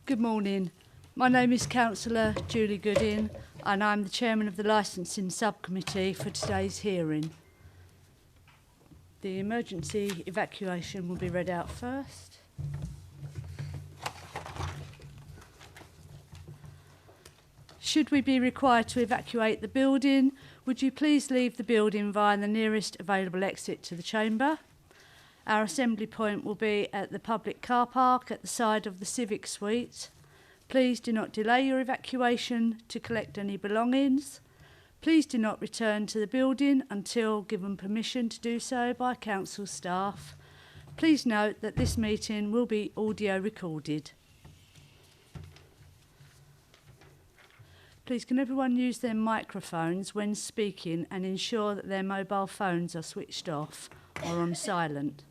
Good morning. My name is Councillor Julie Goodin and I'm the Chairman of the Licensing Subcommittee for today's hearing. The emergency evacuation will be read out first. Should we be required to evacuate the building, would you please leave the building via the nearest available exit to the chamber? Our assembly point will be at the public car park at the side of the Civic Suite. Please do not delay your evacuation to collect any belongings. Please do not return to the building until given permission to do so by council staff. Please note that this meeting will be audio recorded. Please can everyone use their microphones when speaking and ensure that their mobile phones are switched off or on silent.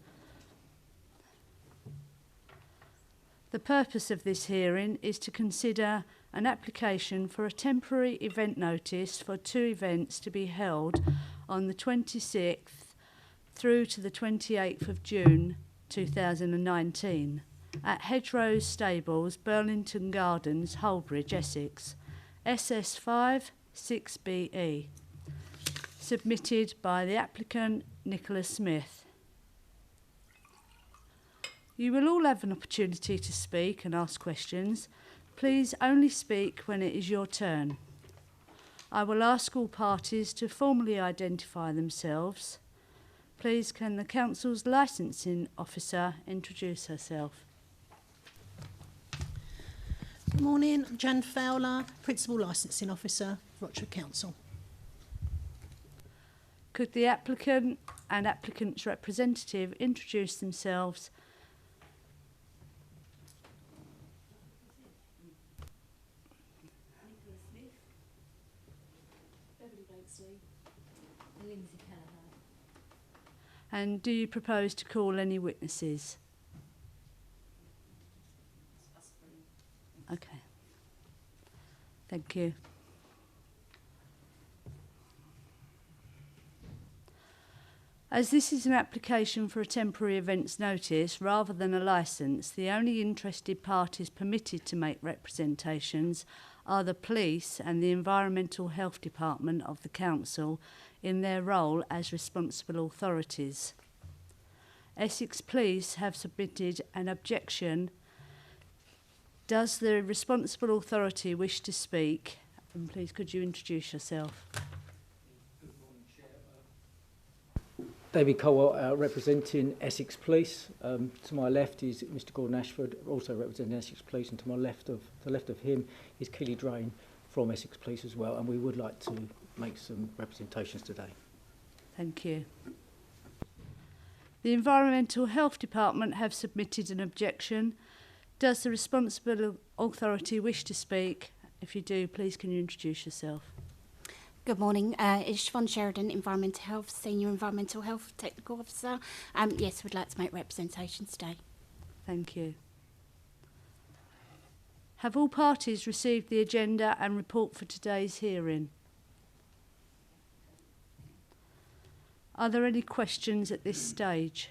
The purpose of this hearing is to consider an application for a temporary event notice for two events to be held on the 26th through to the 28th of June 2019 at Hedgerows Stables, Burlington Gardens, Holbridge, Essex, SS5 6BE, submitted by the applicant Nicholas Smith. You will all have an opportunity to speak and ask questions. Please only speak when it is your turn. I will ask all parties to formally identify themselves. Please can the Council's licensing officer introduce herself. Good morning, I'm Jan Fowler, Principal Licensing Officer, Rochford Council. Could the applicant and applicant's representative introduce themselves? And do you propose to call any witnesses? Okay. Thank you. As this is an application for a temporary events notice rather than a licence, the only interested parties permitted to make representations are the police and the Environmental Health Department of the Council in their role as responsible authorities. Essex Police have submitted an objection. Does the responsible authority wish to speak? And please could you introduce yourself? Good morning, Chair. David Colwell, representing Essex Police. To my left is Mr. Gordon Ashford, also representing Essex Police, and to the left of him is Keely Drain from Essex Police as well, and we would like to make some representations today. Thank you. The Environmental Health Department have submitted an objection. Does the responsible authority wish to speak? If you do, please can you introduce yourself? Good morning, it's Siobhan Sheridan, Environmental Health, Senior Environmental Health Technical Officer. Yes, we'd like to make representations today. Thank you. Have all parties received the agenda and report for today's hearing? Are there any questions at this stage?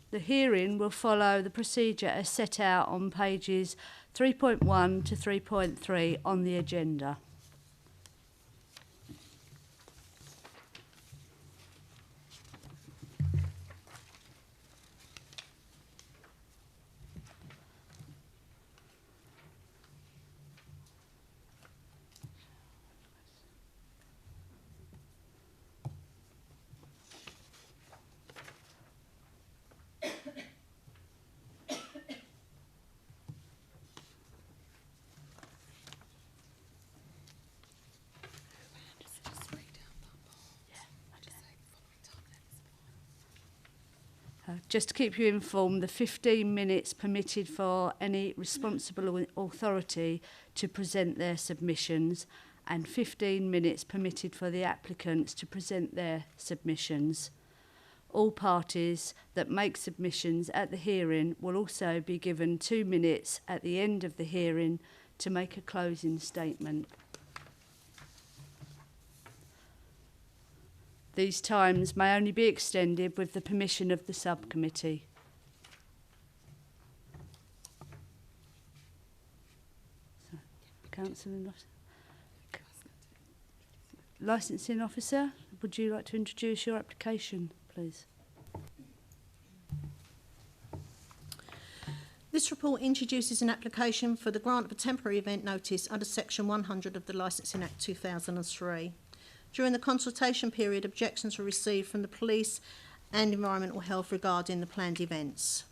The hearing will follow the procedure as set out on pages 3.1 to 3.3 on the agenda. Just to keep you informed, the 15 minutes permitted for any responsible authority to present their submissions and 15 minutes permitted for the applicants to present their submissions. All parties that make submissions at the hearing will also be given 2 minutes at the end of the hearing to make a closing statement. These times may only be extended with the permission of the subcommittee. So, Councillor Licensing Officer, would you like to introduce your application, please? This report introduces an application for the grant of a temporary event notice under Section 100 of the Licensing Act 2003. During the consultation period, objections were received from the police and environmental health regarding the planned events.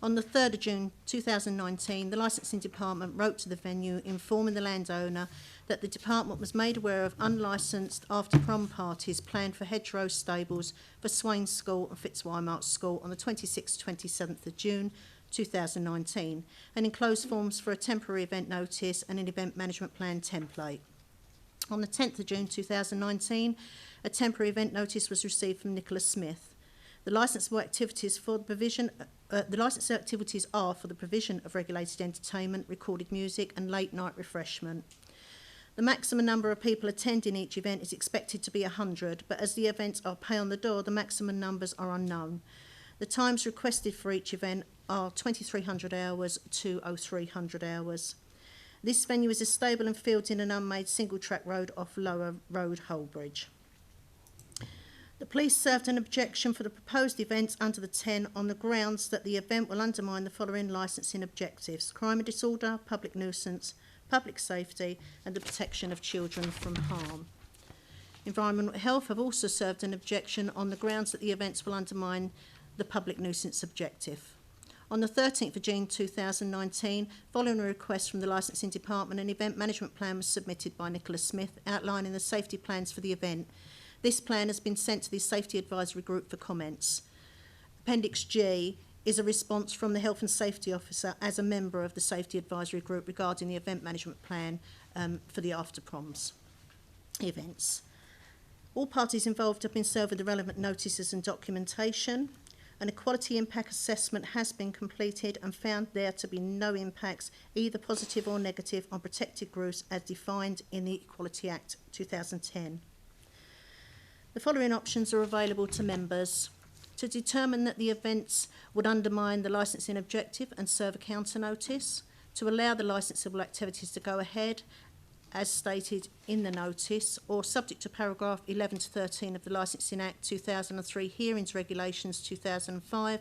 On the 3rd of June 2019, the Licensing Department wrote to the venue informing the landowner that the department was made aware of unlicensed after-prom parties planned for Hedgerow Stables for Swain School and Fitzwymark School on the 26th to 27th of June 2019, and enclosed forms for a temporary event notice and an event management plan template. On the 10th of June 2019, a temporary event notice was received from Nicholas Smith. The licensable activities for the provision, the licensed activities are for the provision of regulated entertainment, recorded music, and late night refreshment. The maximum number of people attending each event is expected to be 100, but as the events are pay on the door, the maximum numbers are unknown. The times requested for each event are 2300 hours to 0300 hours. This venue is a stable and fields in an unmade single-track road off Lower Road, Holbridge. The police served an objection for the proposed events under the 10 on the grounds that the event will undermine the following licensing objectives: crime and disorder, public nuisance, public safety, and the protection of children from harm. Environmental Health have also served an objection on the grounds that the events will undermine the public nuisance objective. On the 13th of June 2019, following a request from the Licensing Department, an event management plan was submitted by Nicholas Smith outlining the safety plans for the event. This plan has been sent to the Safety Advisory Group for comments. Appendix G is a response from the Health and Safety Officer as a member of the Safety Advisory Group regarding the event management plan for the after-proms events. All parties involved have been served with the relevant notices and documentation. An equality impact assessment has been completed and found there to be no impacts, either positive or negative, on protected groups as defined in the Equality Act 2010. The following options are available to members: to determine that the events would undermine the licensing objective and serve a counter notice, to allow the licensable activities to go ahead as stated in the notice, or subject to paragraph 11 to 13 of the Licensing Act 2003 Hearings Regulations 2005,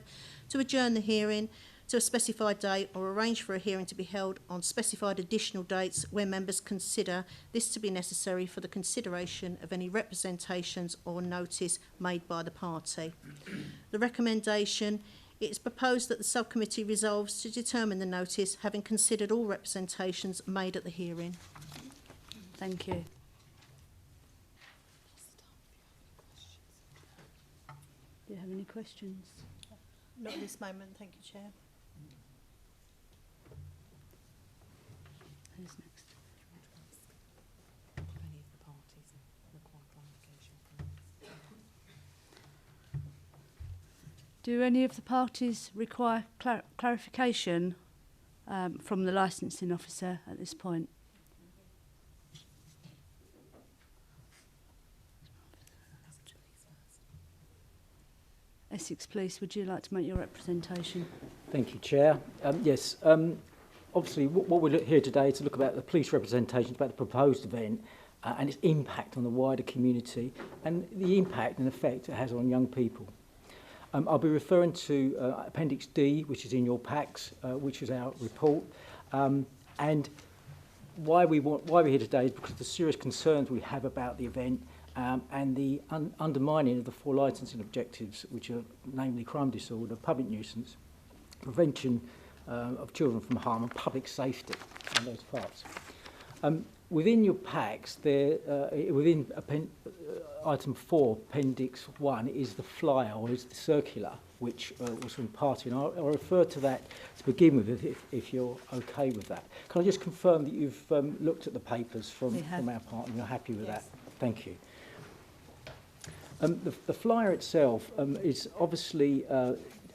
to adjourn the hearing to a specified date or arrange for a hearing to be held on specified additional dates where members consider this to be necessary for the consideration of any representations or notice made by the party. The recommendation: it is proposed that the subcommittee resolves to determine the notice, having considered all representations made at the hearing. Thank you. Do you have any questions? Not at this moment, thank you, Chair. Who's next? Do any of the parties require clarification from the licensing officer at this point? Essex Police, would you like to make your representation? Thank you, Chair. Yes, obviously what we're here today is to look about the police representations about the proposed event and its impact on the wider community and the impact and effect it has on young people. I'll be referring to Appendix D, which is in your packs, which is our report, and why we're here today is because of the serious concerns we have about the event and the undermining of the 4 licensing objectives, which are namely crime disorder, public nuisance, prevention of children from harm, and public safety, and those parts. Within your packs, within item 4, Appendix 1, is the flyer, or is the circular, which was from party, and I'll refer to that to begin with, if you're okay with that. Can I just confirm that you've looked at the papers from our part and you're happy with that? Thank you. The flyer itself is obviously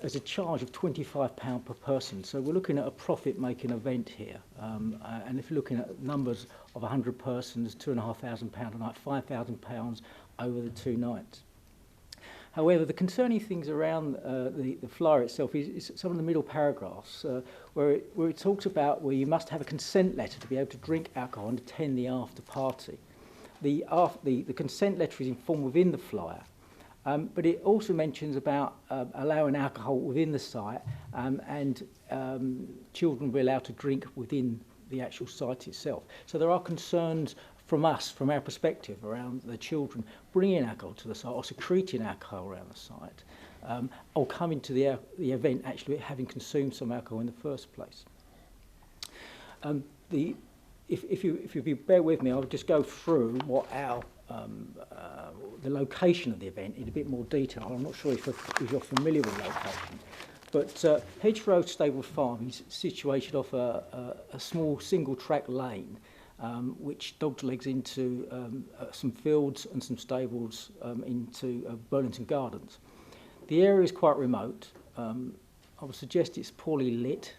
as a charge of £25 per person. So we're looking at a profit-making event here. And if you're looking at numbers of 100 persons, £2,500 a night, £5,000 over the 2 nights. However, the concerning things around the flyer itself is some of the middle paragraphs where it talks about where you must have a consent letter to be able to drink alcohol and attend the after party. The consent letter is in form within the flyer, but it also mentions about allowing alcohol within the site and children will be allowed to drink within the actual site itself. So there are concerns from us, from our perspective, around the children bringing alcohol to the site or secreting alcohol around the site, or coming to the event actually having consumed some alcohol in the first place. If you bear with me, I'll just go through what our the location of the event in a bit more detail. I'm not sure if you're familiar with the location, but Hedgerow Stable Farm is situated off a small single-track lane which doglegs into some fields and some stables into Burlington Gardens. The area is quite remote. I would suggest it's poorly lit.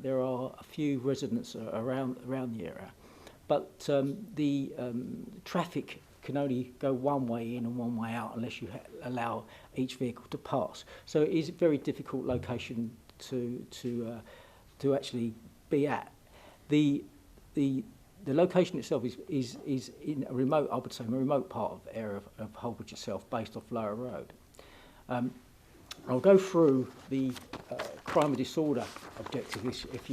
There are a few residents around the area, but the traffic can only go one way in and one way out unless you allow each vehicle to pass. So it is a very difficult location to actually be at. The location itself is in a remote, I would say, a remote part of the area of Holbridge itself, based off Lower Road. I'll go through the crime and disorder objective if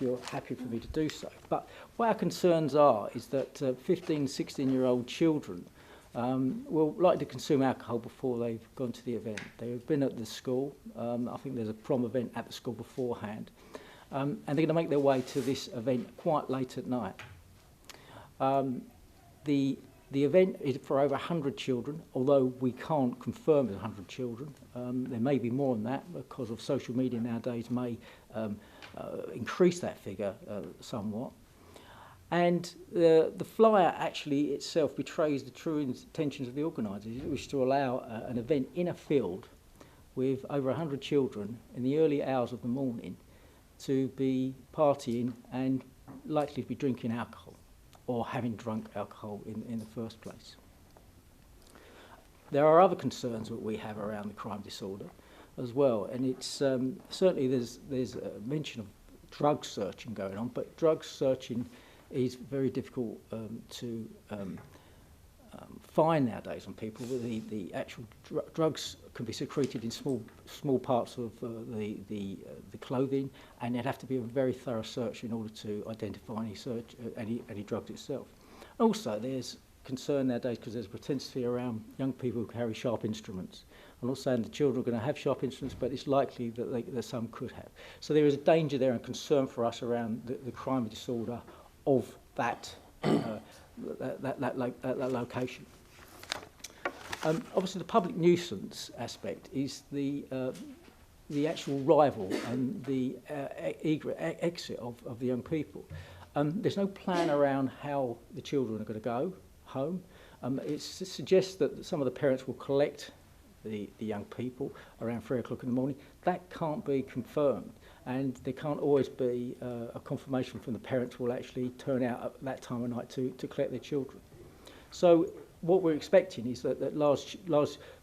you're happy for me to do so. But what our concerns are is that 15, 16-year-old children will like to consume alcohol before they've gone to the event. They've been at the school. I think there's a prom event at the school beforehand. And they're going to make their way to this event quite late at night. The event is for over 100 children, although we can't confirm it's 100 children. There may be more than that because of social media nowadays may increase that figure somewhat. And the flyer actually itself betrays the true intentions of the organisers, which is to allow an event in a field with over 100 children in the early hours of the morning to be partying and likely to be drinking alcohol, or having drunk alcohol in the first place. There are other concerns that we have around the crime disorder as well, and it's certainly there's a mention of drug searching going on, but drug searching is very difficult to find nowadays on people. The actual drugs can be secreted in small parts of the clothing, and there'd have to be a very thorough search in order to identify any drugs itself. Also, there's concern nowadays because there's a propensity around young people who carry sharp instruments. I'm not saying the children are going to have sharp instruments, but it's likely that some could have. So there is a danger there and concern for us around the crime and disorder of that location. Obviously, the public nuisance aspect is the actual arrival and the exit of the young people. There's no plan around how the children are going to go home. It suggests that some of the parents will collect the young people around 3 o'clock in the morning. That can't be confirmed, and there can't always be a confirmation from the parents who will actually turn out at that time of night to collect their children. So what we're expecting is that large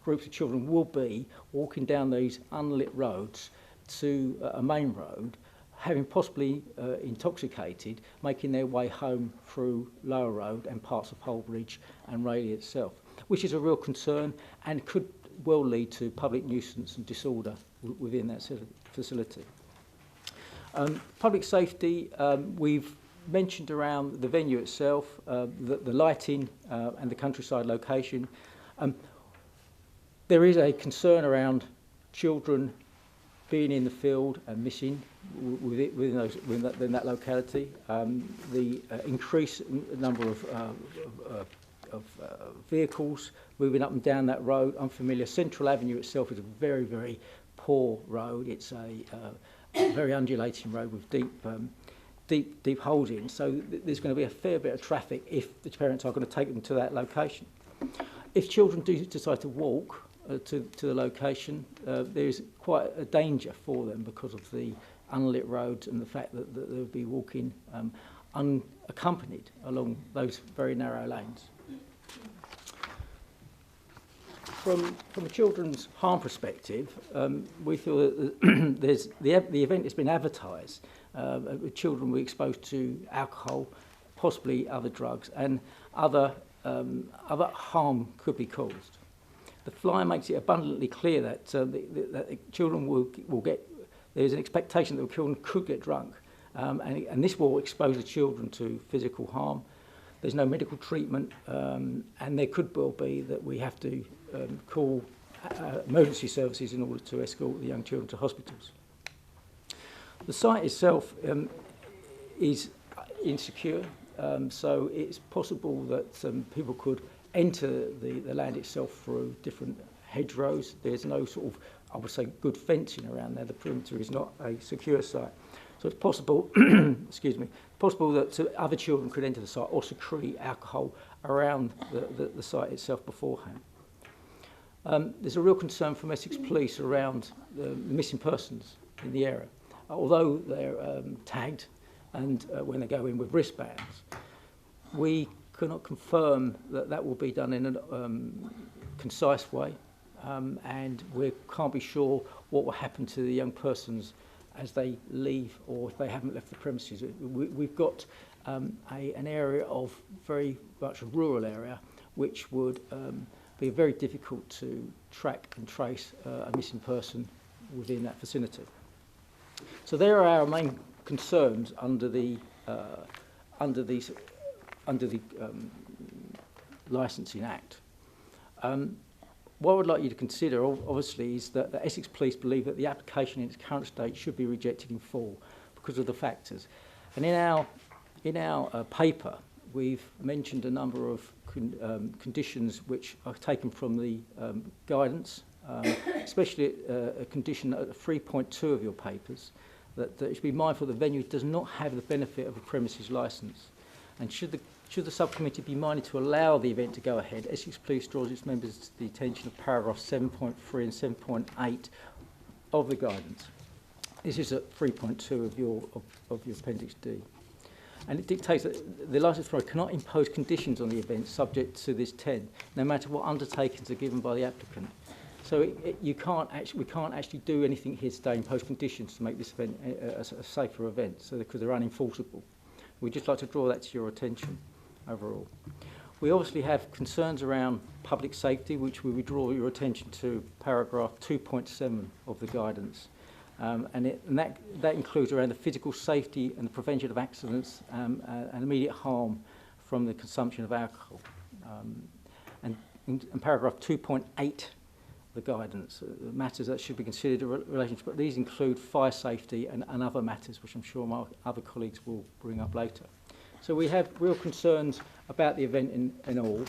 groups of children will be walking down these unlit roads to a main road, having possibly intoxicated, making their way home through Lower Road and parts of Holbridge and Rayleigh itself, which is a real concern and could well lead to public nuisance and disorder within that facility. Public safety, we've mentioned around the venue itself, the lighting and the countryside location. There is a concern around children being in the field and missing within that locality. The increased number of vehicles moving up and down that road, unfamiliar. Central Avenue itself is a very, very poor road. It's a very undulating road with deep holes in, so there's going to be a fair bit of traffic if the parents are going to take them to that location. If children do decide to walk to the location, there's quite a danger for them because of the unlit roads and the fact that they'll be walking unaccompanied along those very narrow lanes. from a children's harm perspective, we feel that the event has been advertised. Children will be exposed to alcohol, possibly other drugs, and other harm could be caused. The flyer makes it abundantly clear that, that children will get. There's an expectation that children could get drunk, and this will expose the children to physical harm. There's no medical treatment, and there could well be that we have to call emergency services in order to escort the young children to hospitals. The site itself is insecure, so it's possible that people could enter the land itself through different hedgerows. There's no sort of, I would say, good fencing around there. The perimeter is not a secure site. So it's possible, excuse me, possible that other children could enter the site or secrete alcohol around the site itself beforehand. There's a real concern from Essex Police around the missing persons in the area. Although they're tagged and when they go in with wristbands, we cannot confirm that will be done in a concise way, and we can't be sure what will happen to the young persons as they leave or if they haven't left the premises. We've got an area of very much a rural area which would be very difficult to track and trace a missing person within that vicinity. So there are our main concerns under the Licensing Act. What I would like you to consider, obviously, is that the Essex Police believe that the application in its current state should be rejected in full because of the factors. And in our paper, we've mentioned a number of conditions which are taken from the guidance, especially a condition at 3.2 of your papers, that you should be mindful the venue does not have the benefit of a premises licence. And should the subcommittee be minded to allow the event to go ahead, Essex Police draws its members to the attention of paragraphs 7.3 and 7.8 of the guidance. This is at 3.2 of your Appendix D. And it dictates that the licence authority cannot impose conditions on the event subject to this 10, no matter what undertakings are given by the applicant. So we can't actually do anything here today, impose conditions to make this event a safer event, so because they're unenforceable. We'd just like to draw that to your attention overall. We obviously have concerns around public safety, which we would draw your attention to paragraph 2.7 of the guidance. And that includes around the physical safety and the prevention of accidents and immediate harm from the consumption of alcohol. And in paragraph 2.8 the guidance, matters that should be considered in relation to, but these include fire safety and other matters, which I'm sure my other colleagues will bring up later. So we have real concerns about the event in all.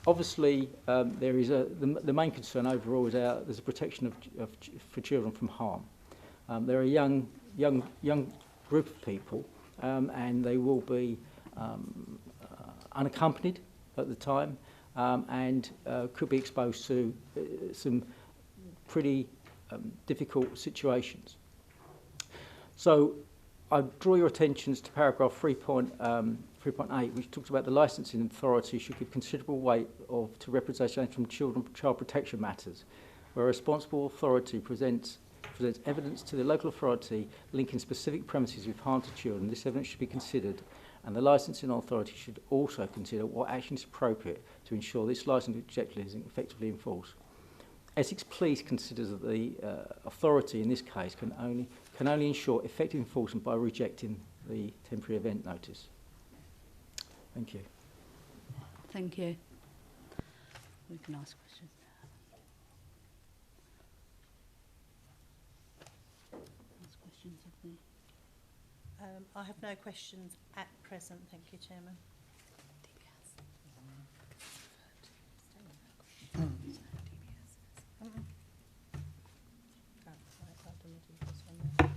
Obviously, there is the main concern overall is there's a protection for children from harm. They're a young group of people, and they will be unaccompanied at the time, and could be exposed to some pretty difficult situations. So I draw your attentions to paragraph 3.8, which talks about the licensing authority should give considerable weight to representation from child protection matters, where a responsible authority presents evidence to the local authority linking specific premises with harm to children. This evidence should be considered, and the licensing authority should also consider what action is appropriate to ensure this licensing objective is effectively enforced. Essex Police considers that the authority in this case can only ensure effective enforcement by rejecting the temporary event notice. Thank you. Thank you. We can ask questions. Ask questions of the... I have no questions at present, thank you, Chairman.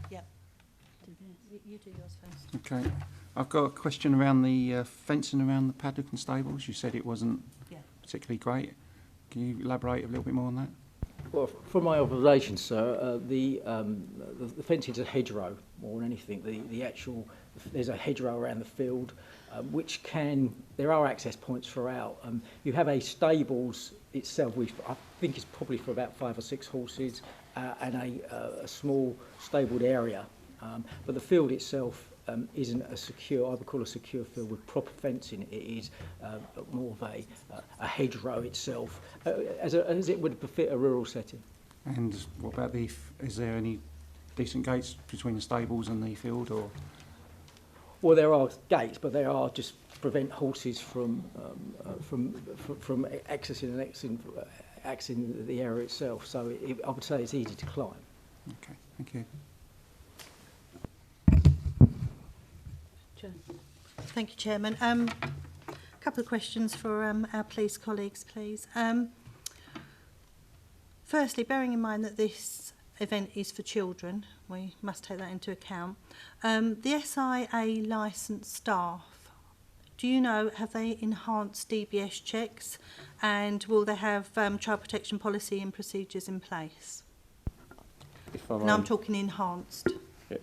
Yeah. You do yours first. Okay. I've got a question around the fencing around the paddock and stables. You said it wasn't particularly great. Can you elaborate a little bit more on that? Well, from my observation, sir, the fencing is a hedgerow more than anything. The actual there's a hedgerow around the field, which there are access points throughout. You have a stables itself, which I think is probably for about 5 or 6 horses, and a small stabled area. But the field itself isn't a secure, I would call a secure field with proper fencing. It is more of a hedgerow itself, as it would befit a rural setting. And what about is there any decent gates between the stables and the field, or? Well, there are gates, but they are just to prevent horses from accessing the area itself. So I would say it's easy to climb. Okay, thank you. Thank you, Chairman. A couple of questions for our police colleagues, please. Firstly, bearing in mind that this event is for children, we must take that into account. The SIA licensed staff, do you know, have they enhanced DBS checks, and will they have child protection policy and procedures in place? Now I'm talking enhanced.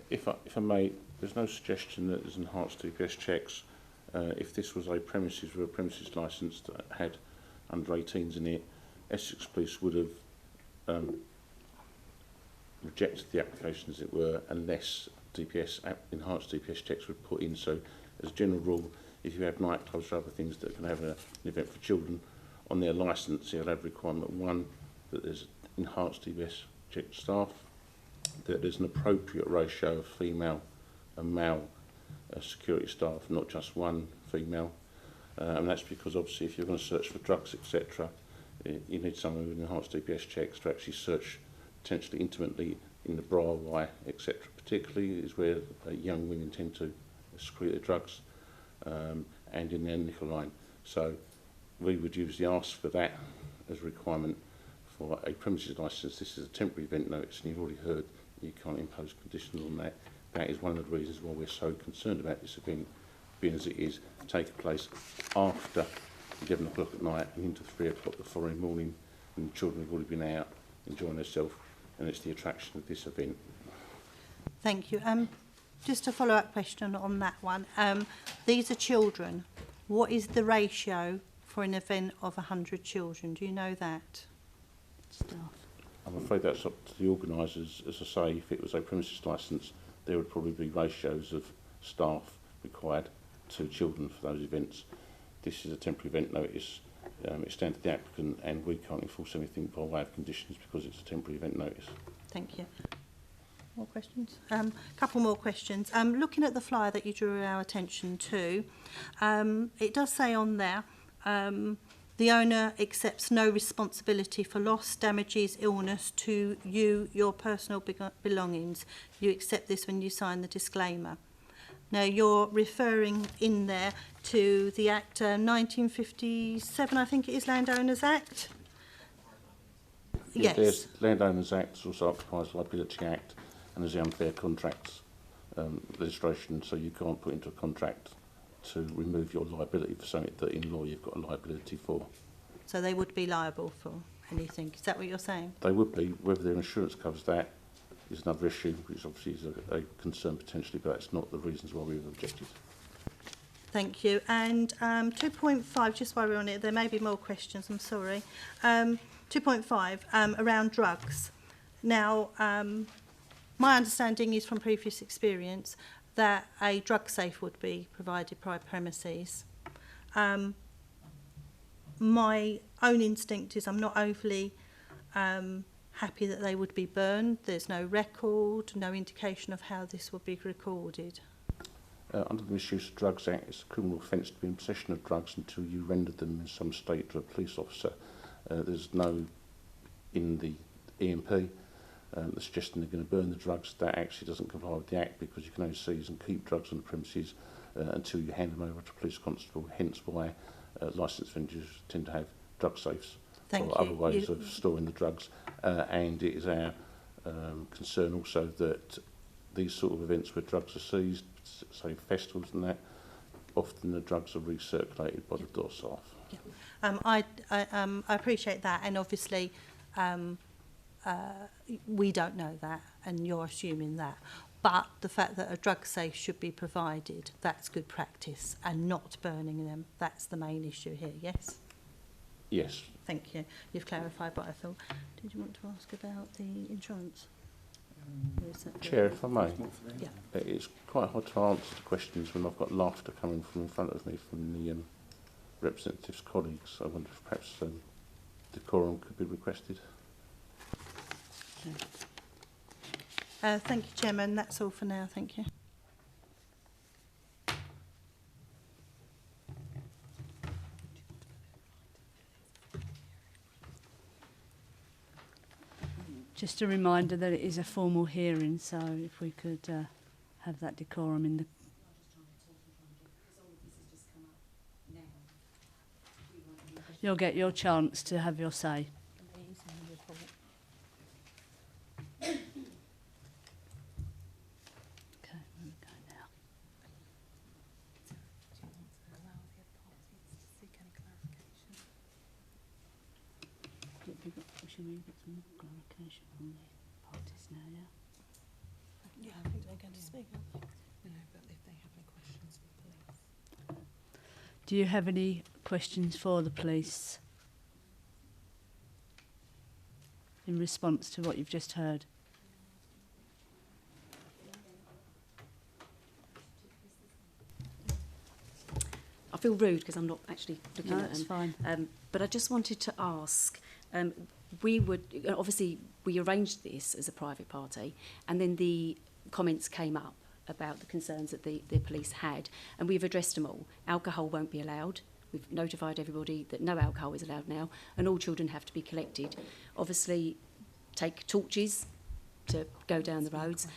If I may, there's no suggestion that there's enhanced DBS checks. If this was a premises with a premises licence that had under 18s in it, Essex Police would have rejected the application, as it were, unless enhanced DPS checks were put in. So, as a general rule, if you have nightclubs or other things that can have an event for children, on their licence, they'll have requirement 1, that there's enhanced DPS checked staff, that there's an appropriate ratio of female and male security staff, not just one female. And that's because, obviously, if you're going to search for drugs, etc., you need someone with enhanced DPS checks to actually search potentially intimately in the bra, Y, etc. Particularly is where young women tend to secrete their drugs, and in their nickel line. So we would usually ask for that as a requirement for a premises licence. This is a temporary event notice, and you've already heard you can't impose conditions on that. That is one of the reasons why we're so concerned about this event, being as it is taking place after 11 o'clock at night and into 3 o'clock the following morning, and the children have already been out enjoying themselves, and it's the attraction of this event. Thank you. Just a follow-up question on that one. These are children. What is the ratio for an event of 100 children? Do you know that? Staff. I'm afraid that's up to the organisers. As I say, if it was a premises licence, there would probably be ratios of staff required to children for those events. This is a temporary event notice. It's down to the applicant, and we can't enforce anything by way of conditions because it's a temporary event notice. Thank you. More questions? Couple more questions. Looking at the flyer that you drew our attention to, it does say on there, the owner accepts no responsibility for loss, damages, illness to you, your personal belongings. You accept this when you sign the disclaimer. Now, you're referring in there to the Act 1957, I think it is, Landowners Act? Yes. There's Landowners Act, there's also Occupiers Liability Act, and there's the Unfair Contracts legislation, so you can't put into a contract to remove your liability for something that in law you've got a liability for. So they would be liable for anything. Is that what you're saying? They would be. Whether their insurance covers that is another issue, which obviously is a concern potentially, but that's not the reasons why we've objected. Thank you. And 2.5, just while we're on it, there may be more questions, I'm sorry. 2.5, around drugs. Now, my understanding is from previous experience that a drug safe would be provided by premises. My own instinct is I'm not overly happy that they would be burned. There's no record, no indication of how this would be recorded. Under the Misuse of Drugs Act, it's a criminal offence to be in possession of drugs until you render them in some state to a police officer. There's no, in the EMP, the suggestion they're going to burn the drugs. That actually doesn't comply with the Act, because you can only seize and keep drugs on the premises until you hand them over to a police constable, hence why licensed vendors tend to have drug safes or other ways of storing the drugs. And it is our concern also that these sort of events where drugs are seized, say festivals and that, often the drugs are recirculated by the door staff. Yeah. I appreciate that, and obviously we don't know that, and you're assuming that. But the fact that a drug safe should be provided, that's good practice, and not burning them, that's the main issue here, yes? Yes. Thank you. You've clarified what I thought. Did you want to ask about the insurance? Or is that- Chair, if I may, Yeah. it's quite hard to answer the questions when I've got laughter coming from in front of me from the representative's colleagues. I wonder if perhaps decorum could be requested. Thank you, Chairman. That's all for now. Thank you. Just a reminder that it is a formal hearing, so if we could have that decorum in the... You'll get your chance to have your say. Okay, where we go now? Should we get some clarification from the parties now, yeah? Yeah, I think they're going to speak, aren't they? No, but if they have any questions for the police. Do you have any questions for the police in response to what you've just heard? I feel rude because I'm not actually looking No, at that's them. fine. But I just wanted to ask, we would, obviously we arranged this as a private party, and then the comments came up about the concerns that the police had, and we've addressed them all. Alcohol won't be allowed. We've notified everybody that no alcohol is allowed now, and all children have to be collected. Obviously, take torches to go down the roads.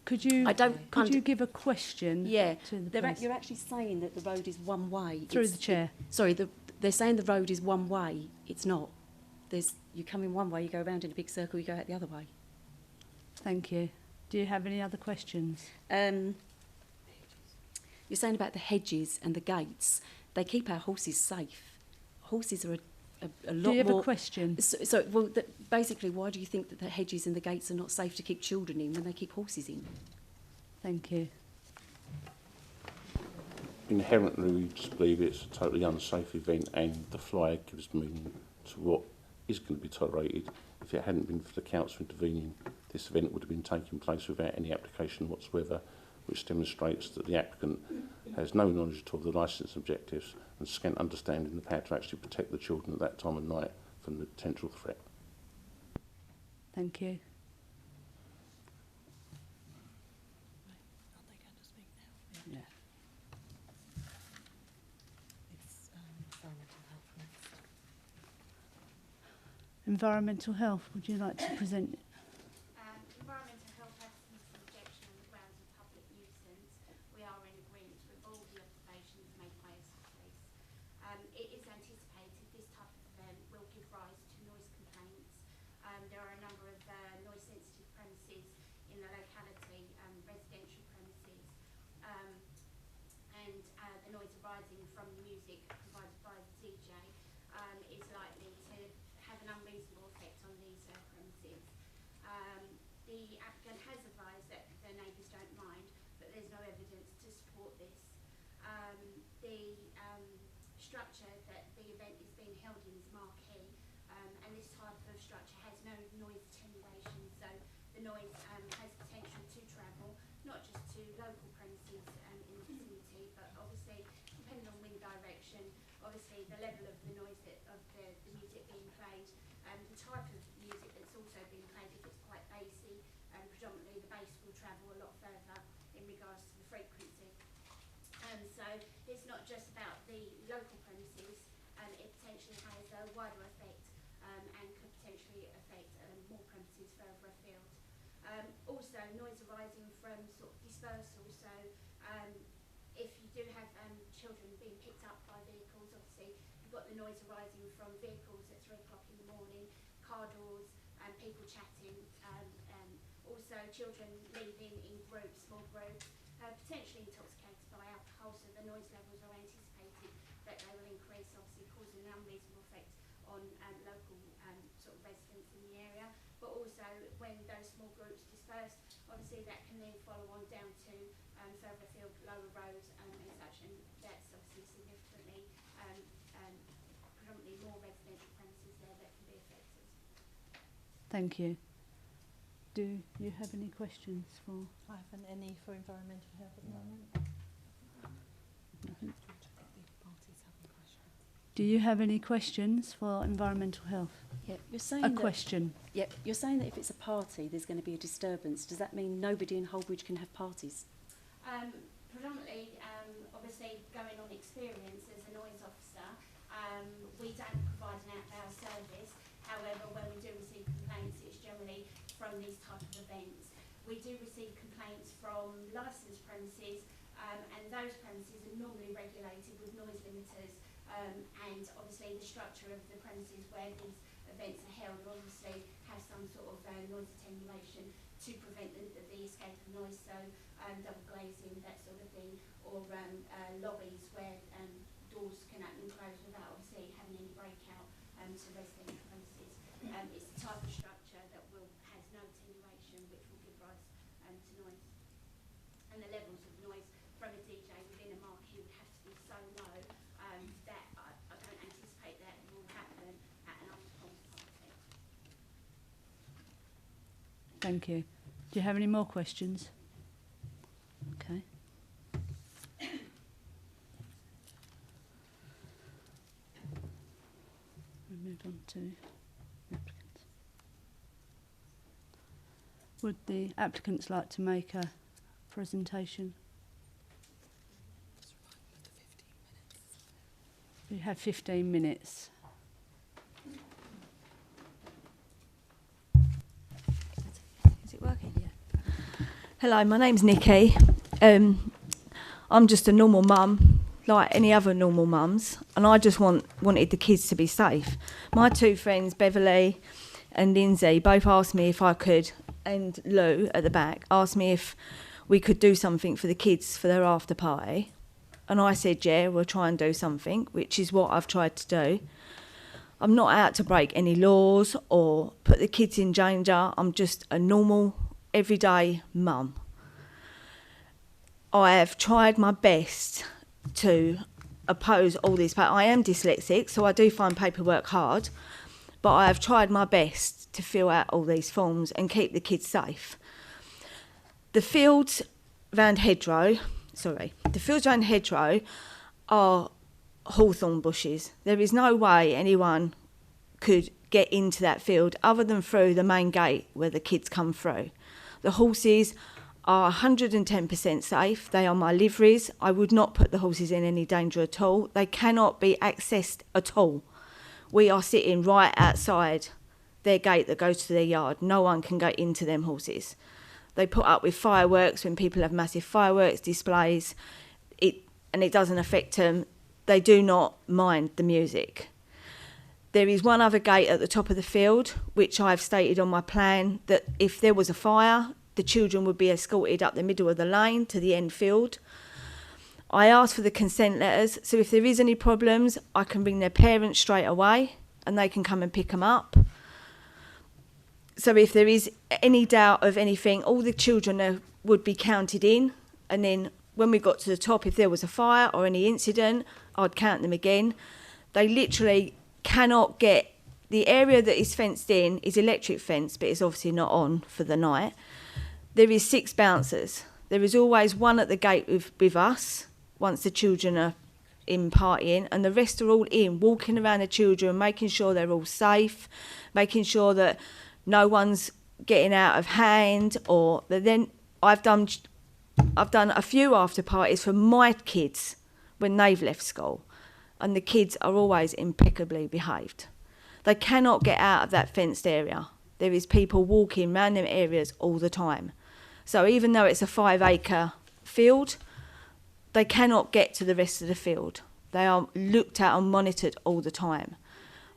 Could you I don't could you under- give a question Yeah, to the police? you're actually saying that the road is one way. Through It's- the chair. Sorry, they're saying the road is one way. It's not. You come in one way, you go around in a big circle, you go out the other way. Thank you. Do you have any other questions? You're saying about the hedges and the gates. They keep our horses safe. Horses are a lot Do you have more... a question? Basically, why do you think that the hedges and the gates are not safe to keep children in when they keep horses in? Thank you. Inherently, we just believe it's a totally unsafe event, and the flag gives meaning to what is going to be tolerated. If it hadn't been for the council intervening, this event would have been taking place without any application whatsoever, which demonstrates that the applicant has no knowledge at all of the licence objectives and scant understanding of how to actually protect the children at that time of night from the potential threat. Thank you. Are they going to speak now? Yeah. It's environmental health next. Environmental health, would you like to present? Environmental health has some objection on the grounds of public nuisance. We are in agreement with all the observations made by us police. It is anticipated this type of event will give rise to noise complaints. There are a number of noise sensitive premises in the locality, residential premises, and the noise arising from the music provided by the DJ is likely to have an unreasonable effect on these premises. The applicant has advised that the neighbours don't mind, but there's no evidence to support this. The structure that the event is being held in is marquee, and this type of structure has no noise attenuation, so the noise has potential to travel, not just to local premises in the vicinity, but obviously, depending on wind direction, obviously the level of the noise of the music being played, the type of music that's also being played, if it's quite bassy, predominantly the bass will travel a lot further in regards to the frequency. So it's not just about the local premises, it potentially has a wider effect and could potentially affect more premises further afield. Also, noise arising from sort of dispersal, so if you do have children being picked up by vehicles, obviously you've got the noise arising from vehicles at 3 o'clock in the morning, car doors, and people chatting, also children leaving in groups, small groups, potentially intoxicated by alcohol, so the noise levels are anticipated that they will increase, obviously causing an unreasonable effect on local sort of residents in the area, but also when those small groups disperse, obviously obviously that can then follow on down to further afield, Lower Road and such, and that's obviously significantly predominantly more residential premises there that can be affected. Thank you. Do you have any questions for? I haven't any for environmental health at the moment. Nothing. Do you have any questions for environmental health? Yeah, you're saying A that, question. Yeah, you're saying that if it's a party, there's going to be a disturbance. Does that mean nobody in Holbridge can have parties? Predominantly, obviously going on experience as a noise officer, we don't provide an out-of-hours service. However, when we do receive complaints, it's generally from these type of events. We do receive complaints from licensed premises, and those premises are normally regulated with noise limiters, and obviously the structure of the premises where these events are held obviously has some sort of noise attenuation to prevent the escape of noise, so double glazing, that sort of thing, or lobbies where doors can open and close without obviously having any breakout to residential premises. It's the type of structure that has no attenuation, which will give rise to noise. And the levels of noise from a DJ within a marquee would have to be so low that I don't anticipate that will happen at an after-party. Thank you. Do you have any more questions? Okay. We'll move on to applicants. Would the applicants like to make a presentation? You have 15 minutes. Is it working? Yeah. Hello, my name's Nikki. I'm just a normal mum, like any other normal mums, and I just wanted the kids to be safe. My two friends, Beverly and Lindsay, both asked me if I could, and Lou at the back asked me if we could do something for the kids for their after party. And I said, yeah, we'll try and do something, which is what I've tried to do. I'm not out to break any laws or put the kids in danger. I'm just a normal, everyday mum. I have tried my best to oppose all this. But I am dyslexic, so I do find paperwork hard. But I have tried my best to fill out all these forms and keep the kids safe. The fields round Hedgerow are hawthorn bushes. There is no way anyone could get into that field other than through the main gate where the kids come through. The horses are 110% safe. They are my liveries. I would not put the horses in any danger at all. They cannot be accessed at all. We are sitting right outside their gate that goes to their yard. No one can go into them horses. They put up with fireworks when people have massive fireworks displays, and it doesn't affect them. They do not mind the music. There is one other gate at the top of the field, which I've stated on my plan, that if there was a fire, the children would be escorted up the middle of the lane to the end field. I asked for the consent letters, so if there is any problems, I can bring their parents straight away and they can come and pick them up. So if there is any doubt of anything, all the children would be counted in, and then when we got to the top, if there was a fire or any incident, I'd count them again. They literally cannot get... The area that is fenced in is electric fence, but it's obviously not on for the night. There is 6 bouncers. There is always one at the gate with us, once the children are in partying, and the rest are all in, walking around the children, making sure they're all safe, making sure that no one's getting out of hand, or then I've done a few after parties for my kids when they've left school, and the kids are always impeccably behaved. They cannot get out of that fenced area. There is people walking around them areas all the time. So even though it's a 5-acre field, they cannot get to the rest of the field. They are looked at and monitored all the time.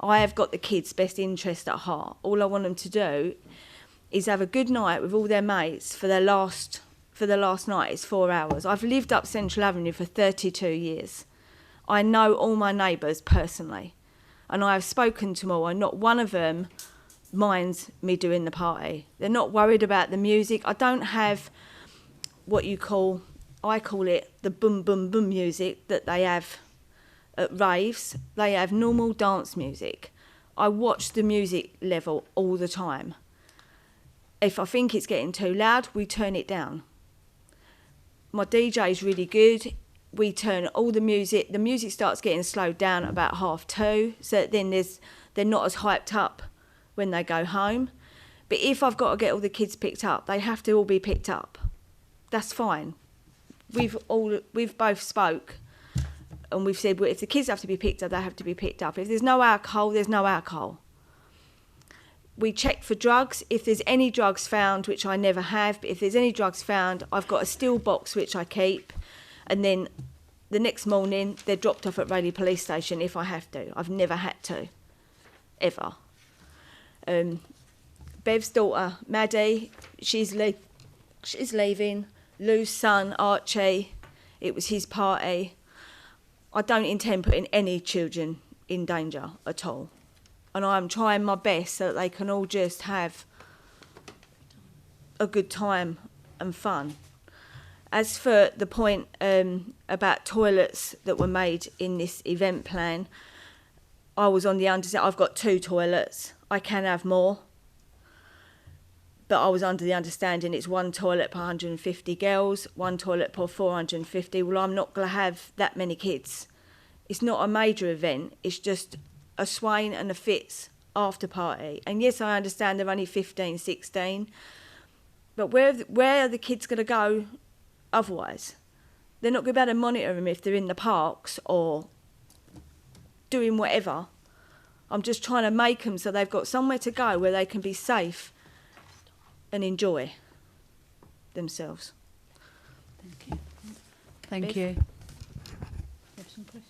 I have got the kids' best interest at heart. All I want them to do is have a good night with all their mates for the last night. It's 4 hours. I've lived up Central Avenue for 32 years. I know all my neighbours personally, and I have spoken to them all, and not one of them minds me doing the party. They're not worried about the music. I don't have what I call it the boom boom boom music that they have at raves. They have normal dance music. I watch the music level all the time. If I think it's getting too loud, we turn it down. My DJ is really good. We turn all the music starts getting slowed down about 2:30, so then they're not as hyped up when they go home. But if I've got to get all the kids picked up, they have to all be picked up. That's fine. We've both spoke and we've said, well, if the kids have to be picked up, they have to be picked up. If there's no alcohol, there's no alcohol. We check for drugs. If there's any drugs found, which I never have, but if there's any drugs found, I've got a steel box which I keep, and then the next morning they're dropped off at Rayleigh Police Station if I have to. I've never had to, ever. Bev's daughter, Maddie, she's leaving. Lou's son, Archie, it was his party. I don't intend putting any children in danger at all. And I'm trying my best so that they can all just have a good time and fun. As for the point about toilets that were made in this event plan, I was on the understanding, I've got 2 toilets, I can have more. But I was under the understanding it's 1 toilet per 150 girls, 1 toilet per 450. Well, I'm not going to have that many kids. It's not a major event, it's just a Swain and a Fitz after party. And yes, I understand they're only 15, 16, but where are the kids going to go otherwise? They're not going to be able to monitor them if they're in the parks or doing whatever. I'm just trying to make them so they've got somewhere to go where they can be safe and enjoy themselves. Thank you. Thank Bev? you. You have some questions?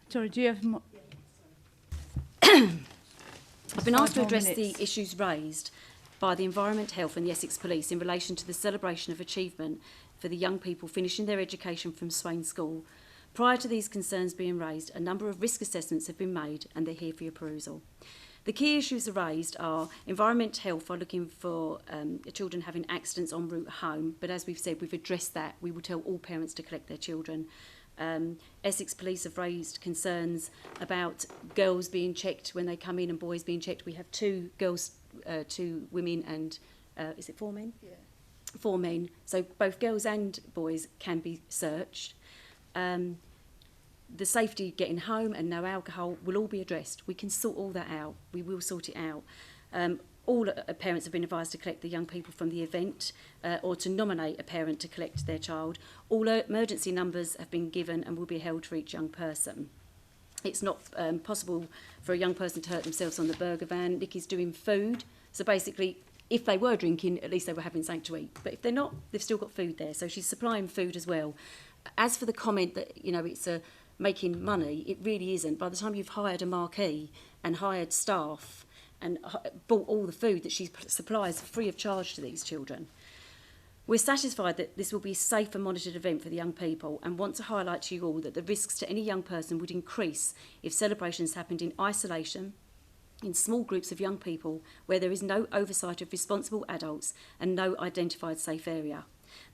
Sorry, do you have more? I've been asked to 5 more address minutes. the issues raised by the Environment, Health and the Essex Police in relation to the celebration of achievement for the young people finishing their education from Swain School. Prior to these concerns being raised, a number of risk assessments have been made and they're here for your perusal. The key issues raised are Environment, Health are looking for children having accidents en route home, but as we've said, we've addressed that. We will tell all parents to collect their children. Essex Police have raised concerns about girls being checked when they come in and boys being checked. We have 2 girls, 2 women and, is it 4 men? Yeah. 4 men. So both girls and boys can be searched. The safety getting home and no alcohol will all be addressed. We can sort all that out. We will sort it out. All parents have been advised to collect the young people from the event or to nominate a parent to collect their child. All emergency numbers have been given and will be held for each young person. It's not possible for a young person to hurt themselves on the burger van. Nikki's doing food. So basically, if they were drinking, at least they were having something to eat. But if they're not, they've still got food there. So she's supplying food as well. As for the comment that, it's making money, it really isn't. By the time you've hired a marquee and hired staff and bought all the food that she supplies free of charge to these children, we're satisfied that this will be a safe and monitored event for the young people and want to highlight to you all that the risks to any young person would increase if celebrations happened in isolation, in small groups of young people where there is no oversight of responsible adults and no identified safe area.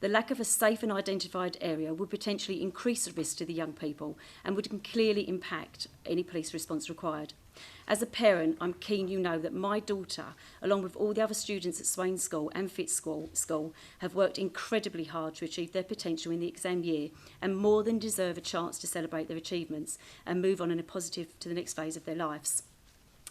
The lack of a safe and identified area would potentially increase the risk to the young people and would clearly impact any police response required. As a parent, I'm keen you know that my daughter, along with all the other students at Swain School and Fitz School, have worked incredibly hard to achieve their potential in the exam year and more than deserve a chance to celebrate their achievements and move on in a positive to the next phase of their lives.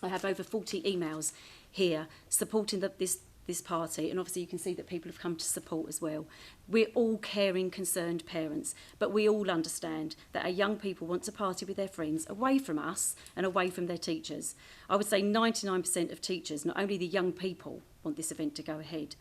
I have over 40 emails here supporting this party, and obviously you can see that people have come to support as well. We're all caring, concerned parents, but we all understand that our young people want to party with their friends away from us and away from their teachers. I would say 99% of teachers, not only the young people, want this event to go ahead.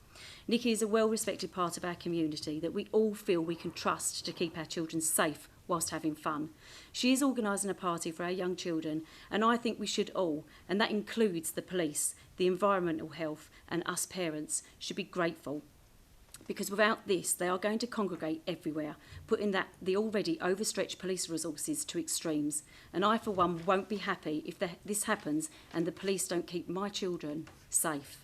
Nikki is a well-respected part of our community that we all feel we can trust to keep our children safe whilst having fun. She is organising a party for our young children, and I think we should all, and that includes the police, the environmental health and us parents, should be grateful. because without this, they are going to congregate everywhere, putting the already overstretched police resources to extremes. And I, for one, won't be happy if this happens and the police don't keep my children safe.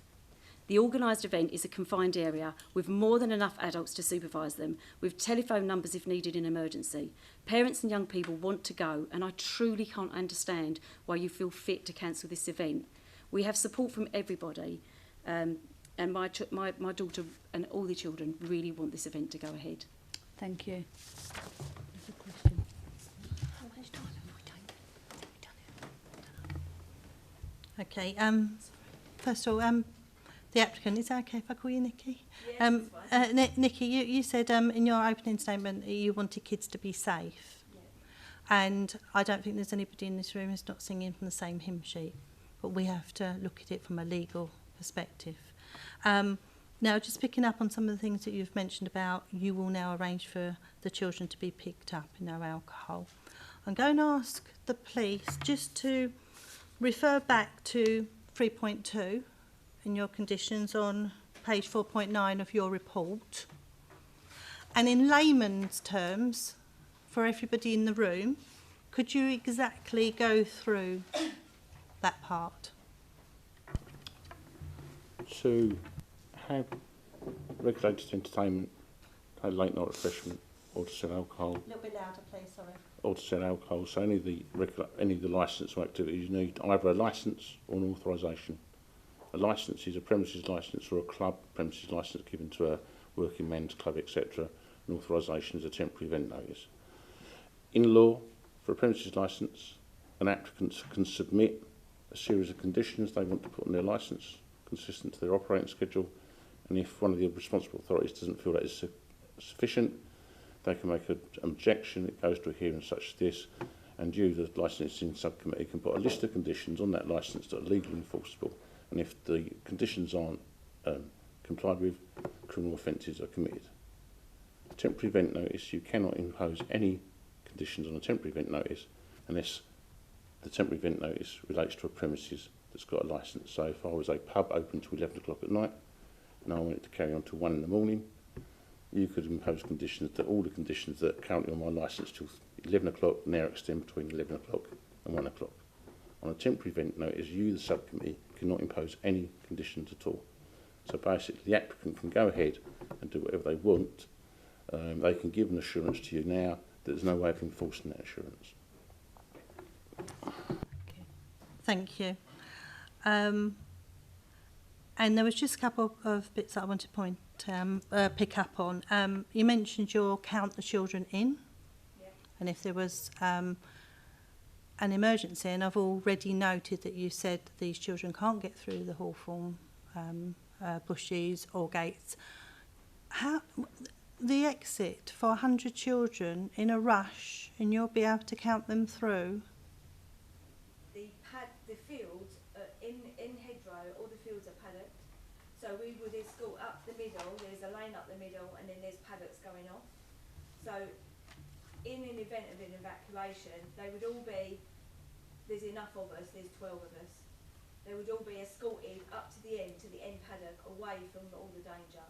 The organised event is a confined area with more than enough adults to supervise them, with telephone numbers if needed in emergency. Parents and young people want to go, and I truly can't understand why you feel fit to cancel this event. We have support from everybody, and my daughter and all the children really want this event to go ahead. Thank you. There's a question. Okay. First of all, the applicant, is that okay if I call you Nikki? Nikki, you said in your opening statement you wanted kids to be safe. Yeah. And I don't think there's anybody in this room who's not singing from the same hymn sheet, but we have to look at it from a legal perspective. Now, just picking up on some of the things that you've mentioned about you will now arrange for the children to be picked up and no alcohol. I'm going to ask the police just to refer back to 3.2 in your conditions on page 4.9 of your report. And in layman's terms, for everybody in the room, could you exactly go through that part? To have regulated entertainment, have late night refreshment, or to sell alcohol. A little bit louder, please, sorry. Or to sell alcohol. So any of the licence or activities you need either a licence or an authorisation. A licence is a premises licence or a club premises licence given to a working men's club, etc. An authorisation is a temporary event notice. In law, for a premises licence, an applicant can submit a series of conditions they want to put on their licence, consistent to their operating schedule, and if one of the responsible authorities doesn't feel that is sufficient, they can make an objection. It goes to a hearing such as this, and you, the licensing subcommittee, can put a list of conditions on that licence that are legally enforceable. And if the conditions aren't complied with, criminal offences are committed. A temporary event notice, you cannot impose any conditions on a temporary event notice unless the temporary event notice relates to a premises that's got a licence. So if I was a pub open till 11 o'clock at night and I wanted to carry on till 1 in the morning, you could impose conditions that all the conditions that are currently on my licence till 11 o'clock now extend between 11 o'clock and 1 o'clock. On a temporary event notice, you, the subcommittee, cannot impose any conditions at all. So basically, the applicant can go ahead and do whatever they want. They can give an assurance to you now that there's no way of enforcing that assurance. Okay. Thank you. And there was just a couple of bits that I wanted to pick up on. You mentioned you'll count the children in, and if there was an emergency, and I've already noted that you said that these children can't get through the Hawthorne bushes or gates. How the exit for 100 children in a rush, and you'll be able to count them through? The fields in hedgerow, all the fields are paddocked, so we would escort up the middle. There's a lane up the middle, and then there's paddocks going off. So in an event of an evacuation, they would all be, there's enough of us, there's 12 of us, they would all be escorted up to the end paddock, away from all the danger,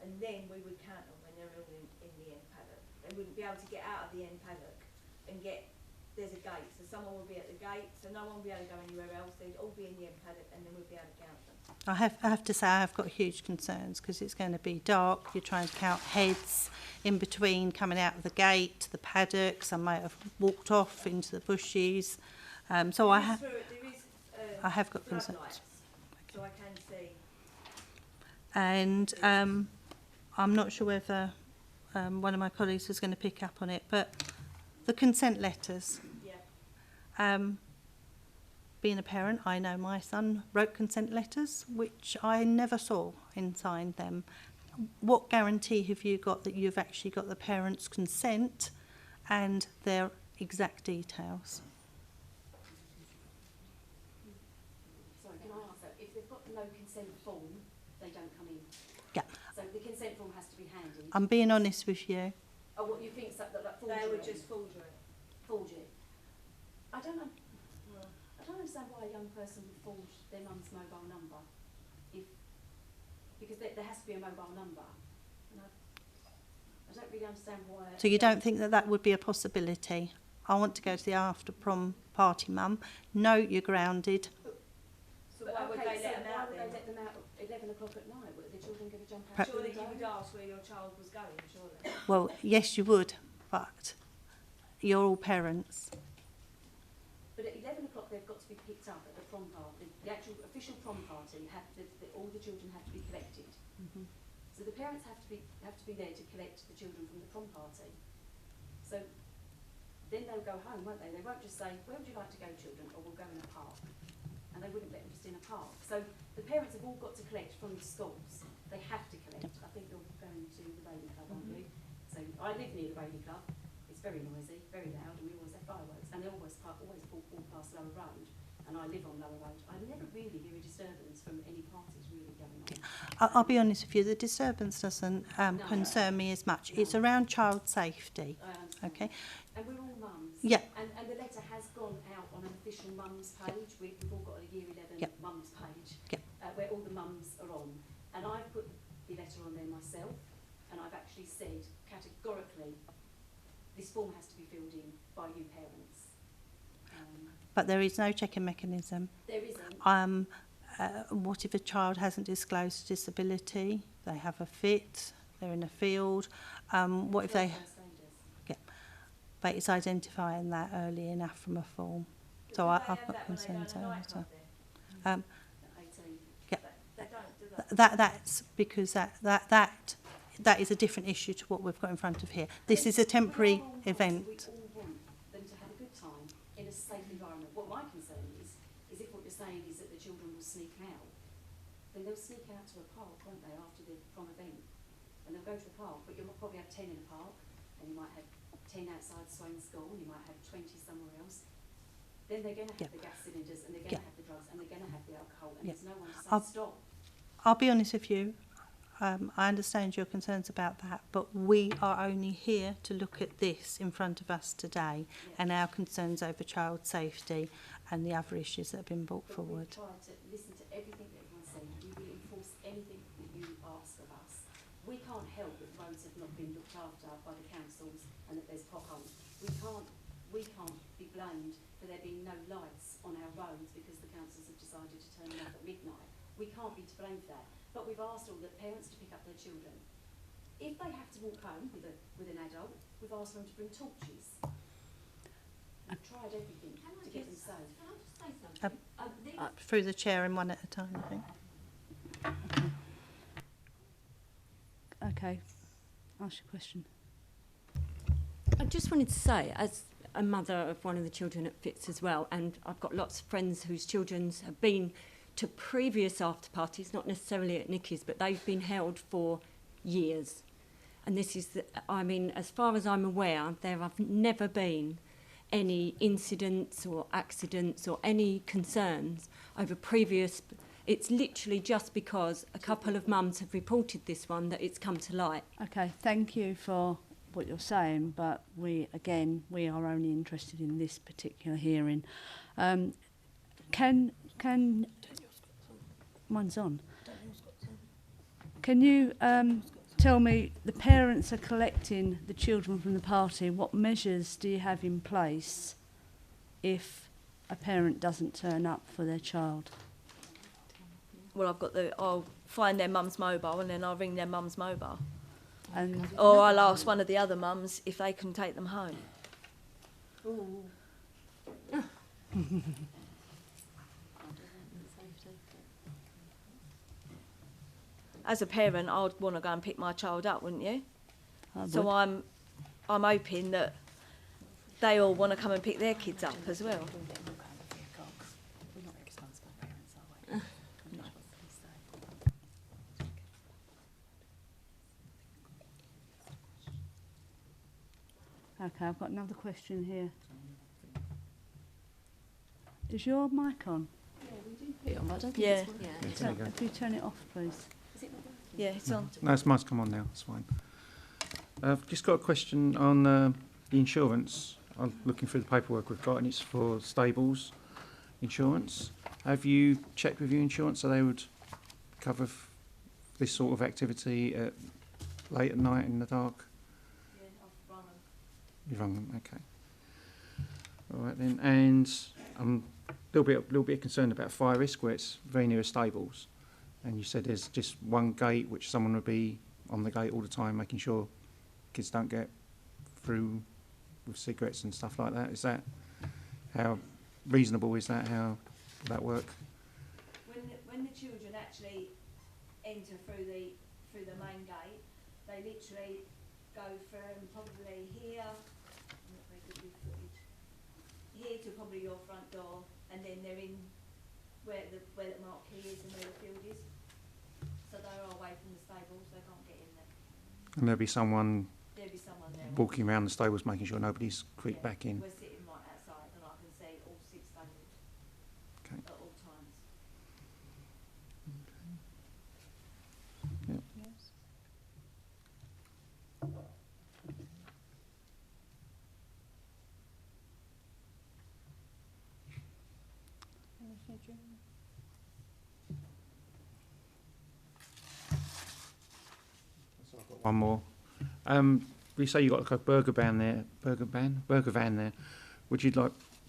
and then we would count them when they're all in the end paddock. They wouldn't be able to get out of the end paddock and there's a gate, so someone will be at the gate, so no one will be able to go anywhere else. They'd all be in the end paddock, and then we'd be able to count them. I have to say I have got huge concerns because it's going to be dark. You're trying to count heads in between coming out of the gate to the paddock. Some might have walked off into the bushes. So I have got concerns. So I can see. And I'm not sure whether one of my colleagues was going to pick up on it, but the consent letters. Yeah. Being a parent, I know my son wrote consent letters, which I never saw and signed them. What guarantee have you got that you've actually got the parents' consent and their exact details? Sorry, can I ask that? If they've got no consent form, they don't come in. Yeah. So the consent form has to be handed. I'm being honest with you. Oh, what you think that like forgery? They would just forge it. Forge it. I don't know. I don't understand why a young person would forge their mum's mobile number, because there has to be a mobile number. And I don't really understand why. So you don't think that that would be a possibility? I want to go to the after prom party, Mum. No, you're grounded. So why would they let them out then? Why would they let them out at 11 o'clock at night? Were the children going to jump out? Surely you would ask where your child was going, surely. Well, yes, you would, but you're all parents. But at 11 o'clock they've got to be picked up at the prom party. The actual official prom party, all the children have to be collected. Mhm. So the parents have to be there to collect the children from the prom party. So then they'll go home, won't they? They won't just say, where would you like to go, children? Or we'll go in a park. And they wouldn't let them just in a park. So the parents have all got to collect from the schools. They have to collect. I think you're going to the Rayleigh Club, aren't you? So I live near the Rayleigh Club. It's very noisy, very loud, and we always have fireworks. And they always walk past Lower Road. And I live on Lower Road. I never really hear a disturbance from any parties really going on. I'll be honest with you, the disturbance doesn't concern me as much. It's around child safety. Okay. And we're all mums. Yeah. And the letter has gone out on an official mums page. We've all got a Year 11 Yep. mums page Yep. where all the mums are on. And I've put the letter on there myself, and I've actually said categorically, this form has to be filled in by you parents. But there is no checking mechanism. There isn't. What if a child hasn't disclosed a disability? They have a fit, they're in a field. What if they... First aiders. Yeah. But it's identifying that early enough from a form. So I've got concerns over that. At 18. Yeah. They don't, do they? That's because that is a different issue to what we've got in front of here. This is a temporary event. We all want them to have a good time in a safe environment. What my concern is if what you're saying is that the children will sneak out, then they'll sneak out to a park, won't they, after the prom event? And they'll go to a park, but you'll probably have 10 in a park, and you might have 10 outside Swain School, and you might have 20 somewhere else. Then they're going to have the gas cylinders, and they're going to have the drugs, and they're going to have the alcohol, and there's no one to say stop. I'll be honest with you. I understand your concerns about that, but we are only here to look at this in front of us today and our concerns over child safety and the other issues that have been brought forward. We try to listen to everything that everyone's saying. We will enforce anything that you ask of us. We can't help that roads have not been looked after by the councils and that there's potholes. We can't be blamed for there being no lights on our roads because the councils have decided to turn them off at midnight. We can't be to blame for that. But we've asked all the parents to pick up their children. If they have to walk home with an adult, we've asked them to bring torches. We've tried everything to get them safe. Can I just say something? Through the chair and one at a time, I think. Okay. Ask your question. I just wanted to say, as a mother of one of the children at Fitz as well, and I've got lots of friends whose children have been to previous after parties, not necessarily at Nicky's, but they've been held for years. And this is, as far as I'm aware, there have never been any incidents or accidents or any concerns over previous. It's literally just because a couple of mums have reported this one that it's come to light. Okay, thank you for what you're saying, but we are only interested in this particular hearing. Mine's on. Can you tell me, the parents are collecting the children from the party, what measures do you have in place if a parent doesn't turn up for their child? Well, I'll find their mum's mobile and then I'll ring their mum's mobile. And Or I'll ask one of the other mums if they can take them home. As a parent, I'd want to go and pick my child up, wouldn't you? So I'm hoping that they all want to come and pick their kids up as well. Okay, I've got another question here. Is your mic on? Yeah, If you turn it off, please. yeah, it's on. No, it's mine's come on now. It's fine. I've just got a question on the insurance. I'm looking through the paperwork we've got, and it's for stables insurance. Have you checked with your insurance so they would cover this sort of activity at late at night in the dark? Yeah, I've rung them. You've rung them, okay. All right then, and I'm a little bit concerned about fire risk where it's very near stables, and you said there's just one gate which someone would be on the gate all the time, making sure kids don't get through with cigarettes and stuff like that. Is that how reasonable is that? How would that work? When the children actually enter through the main gate, they literally go from probably here, not very good with footage, here to probably your front door, and then they're in where the marquee is and where the field is. So they're away from the stables, they can't get in there. And there'll be someone There. walking around the stables making sure nobody's creeped back in. We're sitting right outside and I can see all 6 stables Okay. at all times. Yep. One more. We say you got like a burger van there.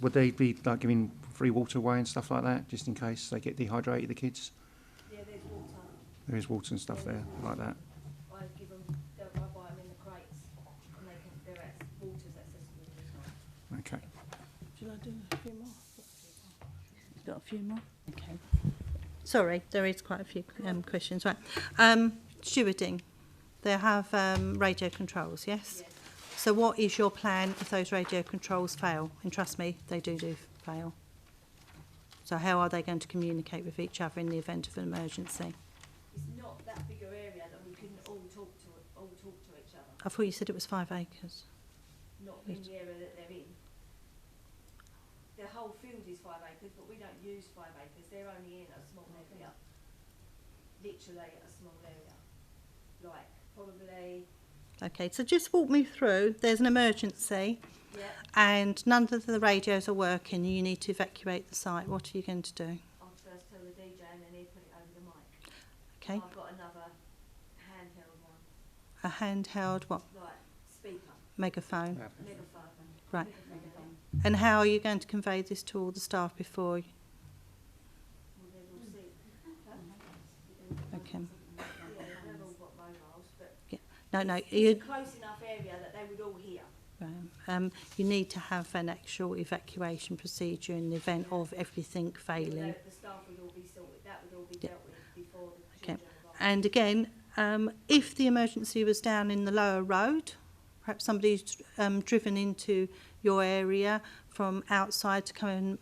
Would they be like giving free water away and stuff like that, just in case they get dehydrated, the kids? Yeah, there's water. There is water and stuff there, like that. I give them, I buy them in the crates and water's accessible all the time. Okay. Shall I do a few more? Got a few more? Okay. Sorry, there is quite a few questions. Right. Stewarding. They have radio controls, yes? Yes. So what is your plan if those radio controls fail? And trust me, they do fail. So how are they going to communicate with each other in the event of an emergency? It's not that bigger area that we can all talk to each other. I thought you said it was 5 acres. Not in the area that they're in. The whole field is 5 acres, but we don't use 5 acres. They're only in a small area. Literally a small area. Like probably. Okay, so just walk me through. There's an emergency Yeah. and none of the radios are working. You need to evacuate the site. What are you going to do? I'll first tell the DJ and then he'll put it over the mic. Okay, I've got another handheld one, a handheld what? like speaker, Megaphone. megaphone. Right. Megaphone. And how are you going to convey this to all the staff before? Well, they will see. Okay. Yeah, they've all got mobiles, but No, it's you. a close enough area that they would all hear. You need to have an actual evacuation procedure in the event of everything failing. The staff would all be sorted, that would all be Yeah. dealt with before the Okay. children arrive. And again, if the emergency was down in the lower road, perhaps somebody's driven into your area from outside to come and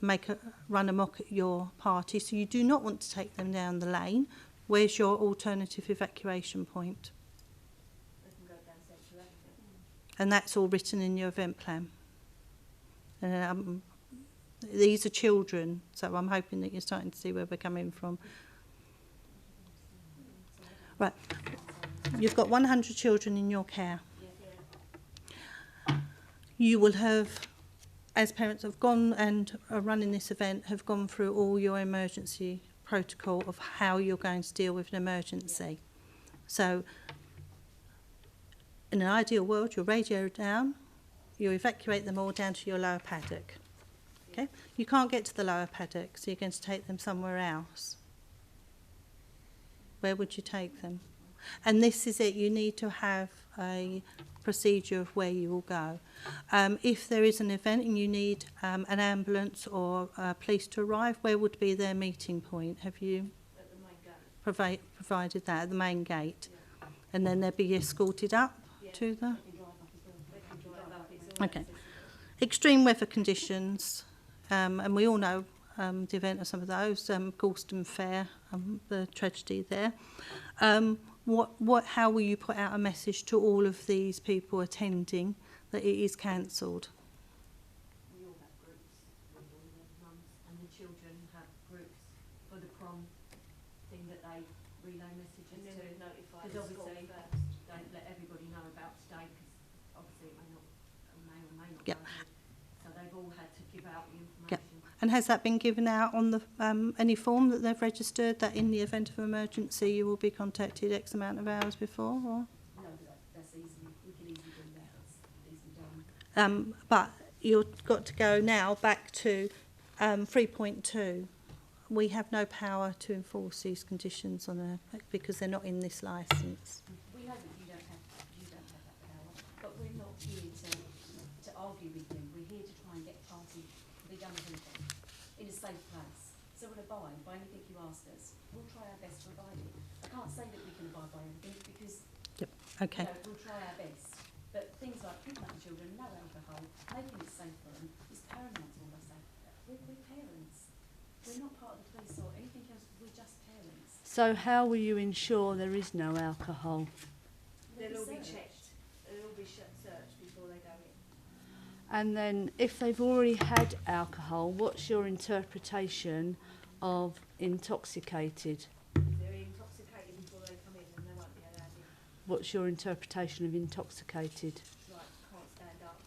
run amok at your party, so you do not want to take them down the lane. Where's your alternative evacuation point? They can go down Central Avenue. And that's all written in your event plan. These are children, so I'm hoping that you're starting to see where we're coming from. Right, you've got 100 children in your care. You will have, as parents have gone and are running this event, have gone through all your emergency protocol of how you're going to deal with an emergency. So, in an ideal world, you radio down, you evacuate them all down to your lower paddock. Okay? You can't get to the lower paddock, so you're going to take them somewhere else. Where would you take them? And this is it, you need to have a procedure of where you will go. If there is an event and you need an ambulance or police to arrive, where would be their meeting point? Have you At the main gate. provided that at the main gate? And then they'll be escorted up to the... They can drive up, it's all Okay. accessible. Extreme weather conditions, and we all know the event of some of those, Galston Fair, the tragedy there. How will you put out a message to all of these people attending that it is cancelled? We all have groups, with all the mums and the children have groups for the prom thing that they relay messages And then to. we'd notify Because the school obviously first. don't let everybody know about today because obviously it may or may not Yep. go ahead. So they've all had to give out the information. Yep. And has that been given out on the any form that they've registered that in the event of emergency you will be contacted X amount of hours before? Or? No, But you've got to go now back to 3.2. We have no power to enforce these conditions on them because they're not in this licence. We know that you don't have that power, but we're not here to argue with you. We're here to try and get a party to be done with anything in a safe place. So we'll abide by anything you ask us. We'll try our best to abide it. I can't say that we can abide by everything because Okay. we'll try our best. But things like kidnapping children, no alcohol, making it safe for them is paramount to all I say. We're parents. We're not part of the police or anything else. We're just parents. So how will you ensure there is no alcohol? They'll all be checked. They'll all be searched before they go in. And then if they've already had alcohol, what's your interpretation of intoxicated? If they're intoxicated before they come in, then they won't be allowed in. What's your interpretation of intoxicated? Like, can't stand up.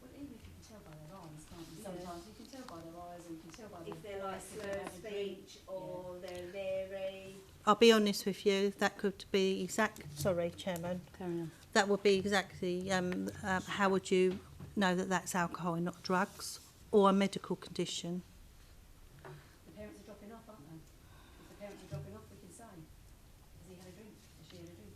Well, even if you can tell by their eyes, can't you? Yeah. Sometimes you can tell by their eyes and you can tell by their If they're like voice, if slurred they've had a drink. speech or they're leery. I'll be honest with you, that could be sorry, Chairman. Carry on. That would be exactly, how would you know that that's alcohol and not drugs or a medical condition? The parents are dropping off, aren't they? If the parents are dropping off, we can say, has he had a drink? Has she had a drink?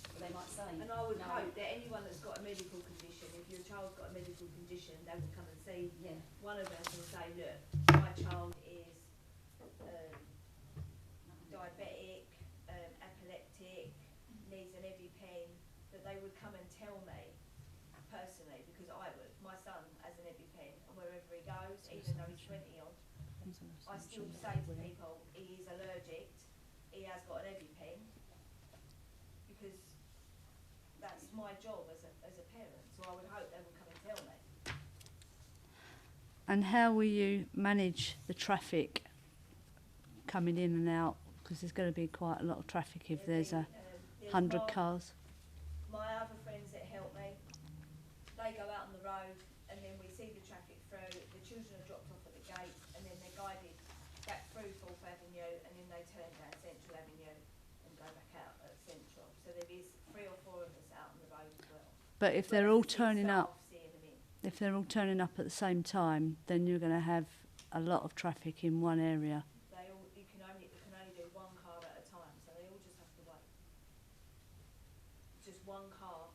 But they might say, And I would no. hope that anyone that's got a medical condition, if your child's got a medical condition, they will come and see Yeah. one of us and say, look, my child is diabetic, epileptic, needs an EpiPen, that they would come and tell me personally, because I would. My son has an EpiPen, and wherever he goes, even though he's 20 odd, I still say to people, he is allergic, he has got an EpiPen, because that's my job as a parent, so I would hope they would come and tell me. And how will you manage the traffic coming in and out? Because there's going to be quite a lot of traffic if there's a There's 100 my- cars. My other friends that help me, they go out on the road and then we see the traffic through, the children are dropped off at the gate and then they're guided back through 4th Avenue and then they turn down Central Avenue and go back out at Central. So there is 3 or 4 of us out on the road as well. But if they're all Whereas the turning up, staff seeing them in. if they're all turning up at the same time, then you're going to have a lot of traffic in one area. You can only do 1 car at a time, so they all just have to wait. Just 1 car.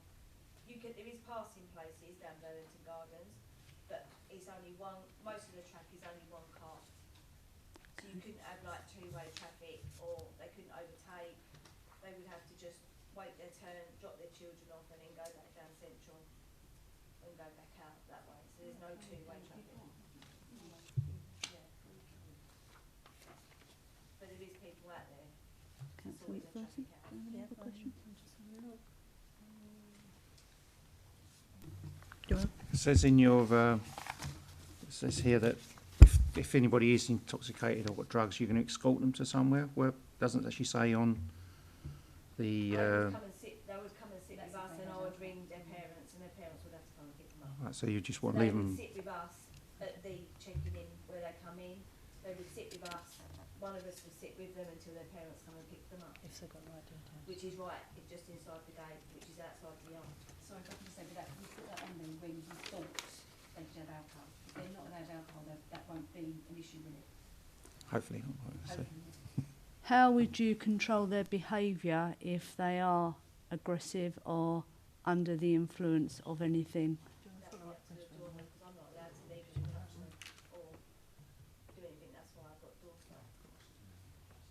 There is passing places down Burlington Gardens, but it's only one. Most of the track is only 1 car. So you couldn't have like 2-way traffic, or they couldn't overtake. They would have to just wait their turn, drop their children off, and then go back down Central and go back out that way. So there's no 2-way traffic. Yeah. But there is people out there sorting the traffic out. It says in your, it says here that if anybody is intoxicated or got drugs, you can escort them to somewhere. Where doesn't actually say on the. They would come and sit with us, and I would ring their parents, and their parents would have to come and pick them up. Right, so you just won't They leave would them. sit with us at the checking in where they come in. They would sit with us. One of us would sit with them until their parents come and pick them up. If they've got right details. Which is right, it's just inside the gate, which is outside the yard. Sorry, if I can just say, but that, you put that on there when you thought they could have alcohol. If they're not allowed alcohol, that won't be an issue with it. Hopefully not. Like I say. Hopefully. How would you control their behaviour if they are aggressive or under the influence of anything? That's up to the doorman, because I'm not allowed to leave the house or do anything. That's why I've got door staff.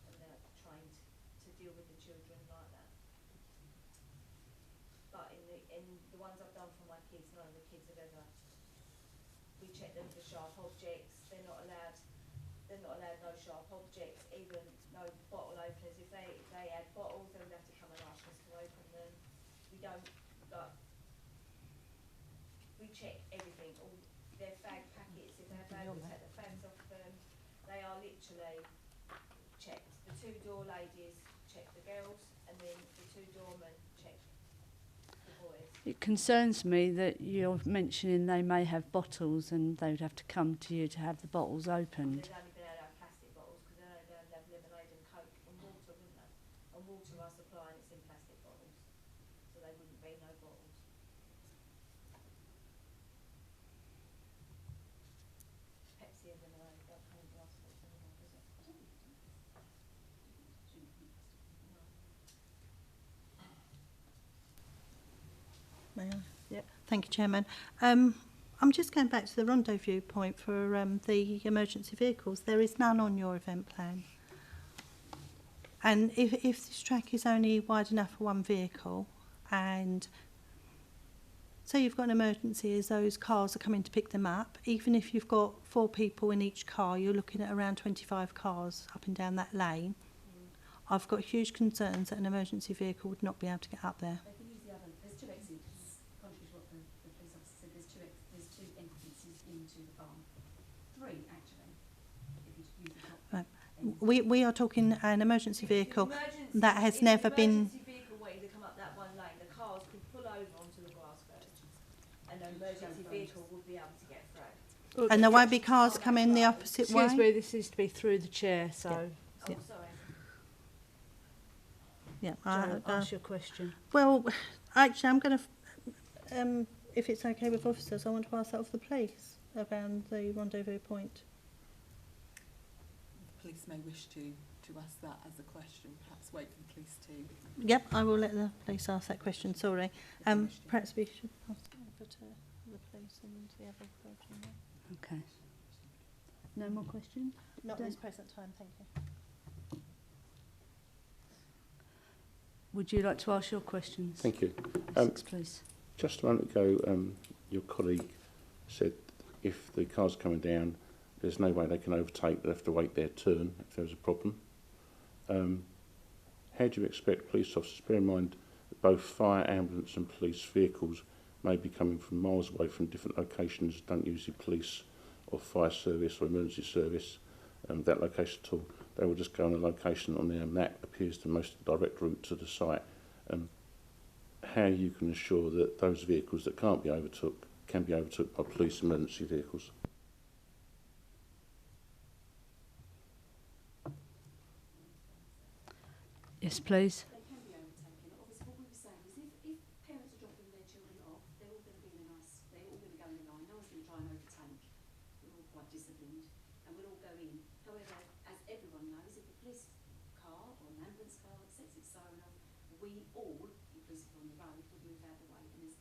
And they're trained to deal with the children like that. But in the ones I've done for my kids, none of the kids have ever. We check them for sharp objects. They're not allowed no sharp objects, even no bottle openers. If they had bottles, they would have to come and ask us to open them. We don't we check everything, all their fag packets. If they have fags, we take the fags off them. They are literally checked. The 2 door ladies check the girls, and then the 2 doormen check the boys. It concerns me that you're mentioning they may have bottles and they would have to come to you to have the bottles opened. They've only been able to have plastic bottles because they're only going to have lemonade and Coke and water, wouldn't they? And water I supply, and it's in plastic bottles, so they wouldn't be no bottles. Thank you, Chairman. I'm just going back to the rendezvous point for the emergency vehicles. There is none on your event plan. And if this track is only wide enough for one vehicle, and say you've got an emergency as those cars are coming to pick them up, even if you've got 4 people in each car, you're looking at around 25 cars up and down that lane. I've got huge concerns that an emergency vehicle would not be able to get up there. They can use the other. There's 2 exits, contrary to what the police officer said. There's two entrances into the farm. 3 actually. If you use the top. Right. We are talking an emergency vehicle that has never been. Emergency vehicle where they come up that one lane, the cars could pull over onto the grass verge, and an emergency vehicle would be able to get through. And there won't be cars coming the opposite way? Excuse me, this is to be through the chair, so Yeah. Oh, sorry. Yeah. ask your question. Well, actually, I'm going to, if it's okay with officers, I want to ask that of the police around the rendezvous point. The police may wish to ask that as a question, perhaps wait for the police to... Yep, I will let the police ask that question, sorry. Perhaps we should pass it over to the police and the other person. Okay. No more questions? Not at this present time, thank you. Would you like to ask your questions? Thank you. Essex, please. Just a moment ago, your colleague said if the car's coming down, there's no way they can overtake, they have to wait their turn if there's a problem. How do you expect police officers, bear in mind that both fire, ambulance and police vehicles may be coming from miles away from different locations, don't use the police or fire service or emergency service, that location at all. They will just go on a location on their map appears the most direct route to the site. How you can ensure that those vehicles that can't be overtook can be overtook by police emergency vehicles? Yes, please. They can be overtaken. Obviously, what we were saying is if parents are dropping their children off, they're all going to be in a nice, they're all going to go in a line. No one's going to try and overtake. We're all quite disciplined and we'll all go in. However, as everyone knows, if a police car or an ambulance car sets its siren off, we all, inclusive on the road, would move out of the way. And there's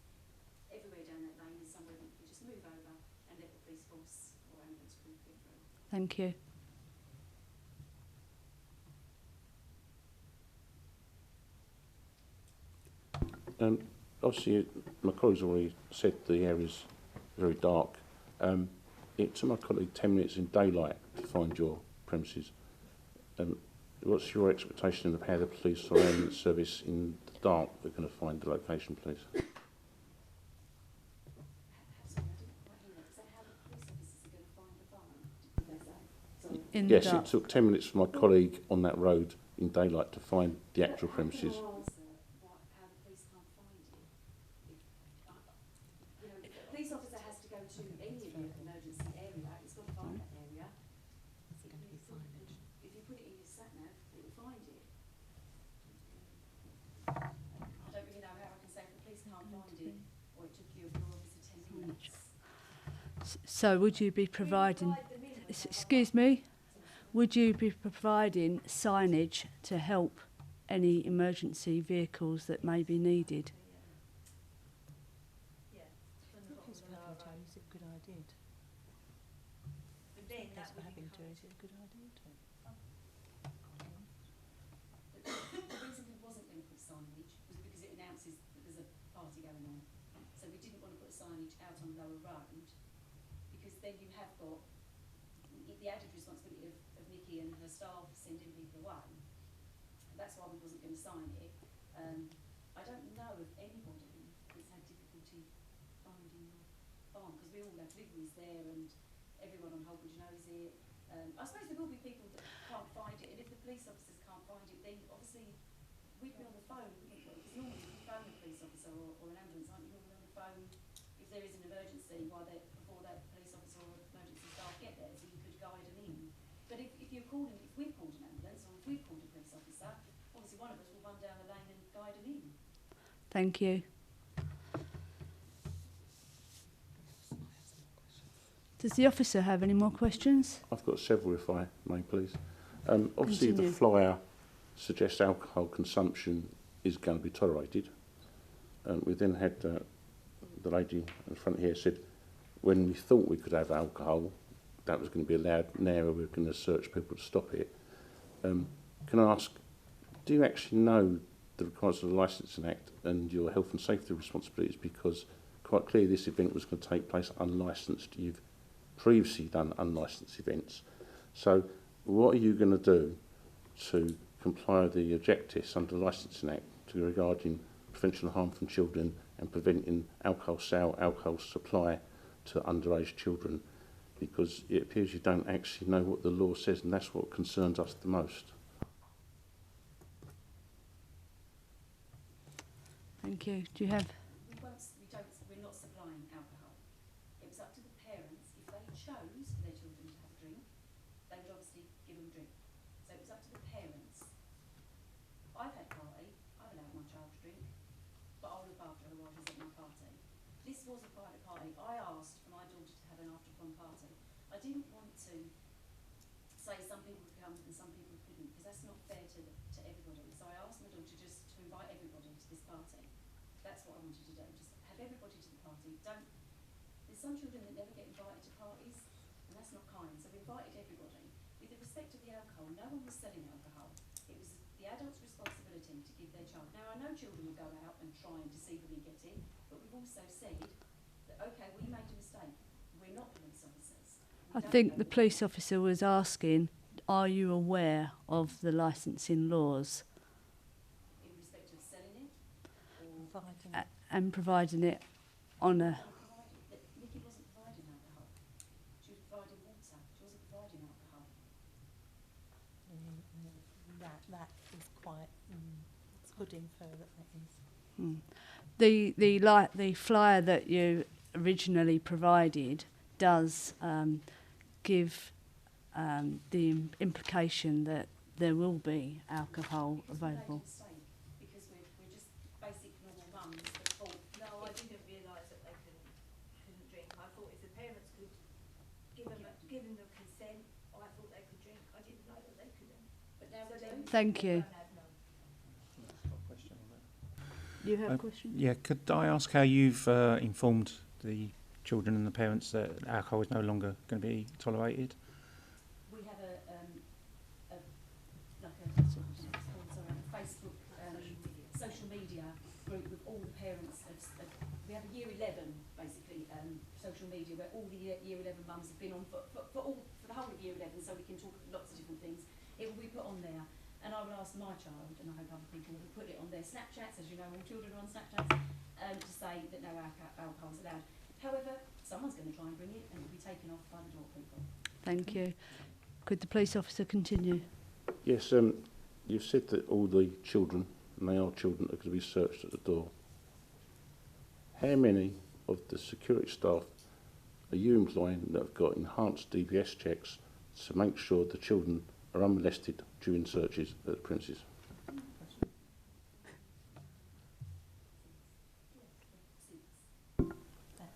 everywhere down that lane is somewhere that you can just move over and let the police force or ambulance crew get through. Thank you. Obviously, my colleague's already said the area's very dark. It took my colleague 10 minutes in daylight to find your premises. What's your expectation of how the police or ambulance service in the dark are going to find the location, please? In Yes, the dark. it took 10 minutes for my colleague on that road in daylight to find the actual premises. The police officer has to go to any of the emergency area. It's got to find that area. If you put it in your sat nav, it will find it. I don't really know how I can say if the police can't find it, or it took you your officer 10 minutes. So would you be providing, excuse me, would you be providing signage to help any emergency vehicles that may be needed? Is it a good idea? But then that would Having to, is it a good idea to? The reason we wasn't going to put signage was because it announces that there's a party going on. So we didn't want to put signage out on Lower Road, because then you have got the added responsibility of Nikki and her staff sending people away. That's why we wasn't going to sign it. I don't know of anybody that's had difficulty finding your farm, because we all have liveries there and everyone on Holbridge knows it. I suppose there will be people that can't find it, and if the police officers can't find it, then obviously we'd be on the phone, wouldn't we? Because normally you phone a police officer or an ambulance, aren't you normally on the phone if there is an emergency before that police officer or emergency staff get there, so you could guide them in. But if we've called an ambulance or if we've called a police officer, obviously one of us will run down the lane and guide them in. Thank you. Does the officer have any more questions? I've got several, if I may, please. Obviously, Continue. the flyer suggests alcohol consumption is going to be tolerated. We then had the lady in front here said, when we thought we could have alcohol, that was going to be allowed. Now we're going to search people to stop it. Can I ask, do you actually know the requirements of the Licensing Act and your health and safety responsibilities? Because quite clearly this event was going to take place unlicensed. You've previously done unlicensed events. So what are you going to do to comply with the objectives under the Licensing Act regarding prevention of harm from children and preventing alcohol sale, alcohol supply to underage children? Because it appears you don't actually know what the law says, and that's what concerns us the most. Thank you. Do you have? We're not supplying alcohol. It was up to the parents. If they chose for their children to have a drink, they would obviously give them a drink. So it was up to the parents. I've had a party. I've allowed my child to drink, but I'll look after her while she's at my party. This was a private party. I asked for my daughter to have an after-prom party. I didn't want to say some people could come and some people couldn't, because that's not fair to everybody. So I asked my daughter just to invite everybody to this party. That's what I wanted to do. Just have everybody to the party. There's some children that never get invited to parties, and that's not kind. So we invited everybody. With the respect of the alcohol, no one was selling alcohol. It was the adult's responsibility to give their child. Now I know children will go out and try and deceivably get it, but we've also said that, okay, we made a mistake. We're not police officers. I think the police officer was asking, are you aware of the licensing laws In respect of selling it, and providing it on a... Nikki wasn't providing alcohol. She was providing water. She wasn't providing alcohol. That is quite, it's good info that is. The flyer that you originally provided does give the implication that there will be alcohol available. Because we're just basic normal mums that thought, No, I didn't realise that they couldn't drink. I thought if the parents could give them the consent, I thought they could drink. I didn't know that they couldn't. but now we don't. Thank you. You have a Uh, question? Yeah, could I ask how you've informed the children and the parents that alcohol is no longer going to be tolerated? We have a Facebook social media group with all the parents. We have a year 11 basically social media where all the year 11 mums have been on for the whole of year 11, so we can talk lots of different things. It will be put on there, and I will ask my child, and I hope other people will put it on their Snapchats, as you know, all children are on Snapchats, to say that no alcohol is allowed. However, someone's going to try and bring it, and it will be taken off by the door people. Thank you. Could the police officer continue? Yes, you've said that all the children, and they are children, are going to be searched at the door. How many of the security staff are you employing that have got enhanced DBS checks to make sure the children are unmolested during searches at the premises?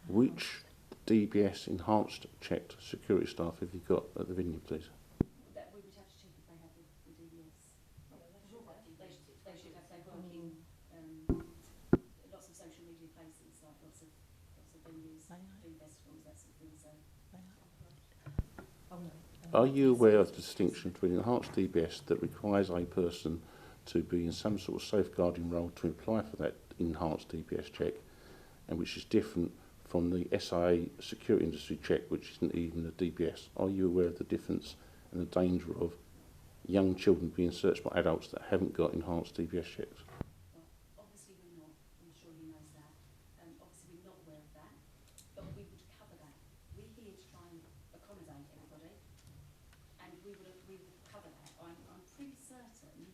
Which DBS enhanced checked security staff have you got at the venue, please? That we would have to check if they have the DBS. They should have. They work in lots of social media places, like lots of venues, food festivals, that sort of thing. So. Are you aware of the distinction between enhanced DBS that requires a person to be in some sort of safeguarding role to apply for that enhanced DBS check, and which is different from the SIA security industry check, which isn't even a DBS? Are you aware of the difference and the danger of young children being searched by adults that haven't got enhanced DBS checks? Obviously we're not. I'm sure he knows that. Obviously we're not aware of that, but we would cover that. We're here to try and accommodate everybody, and we would cover that. I'm pretty certain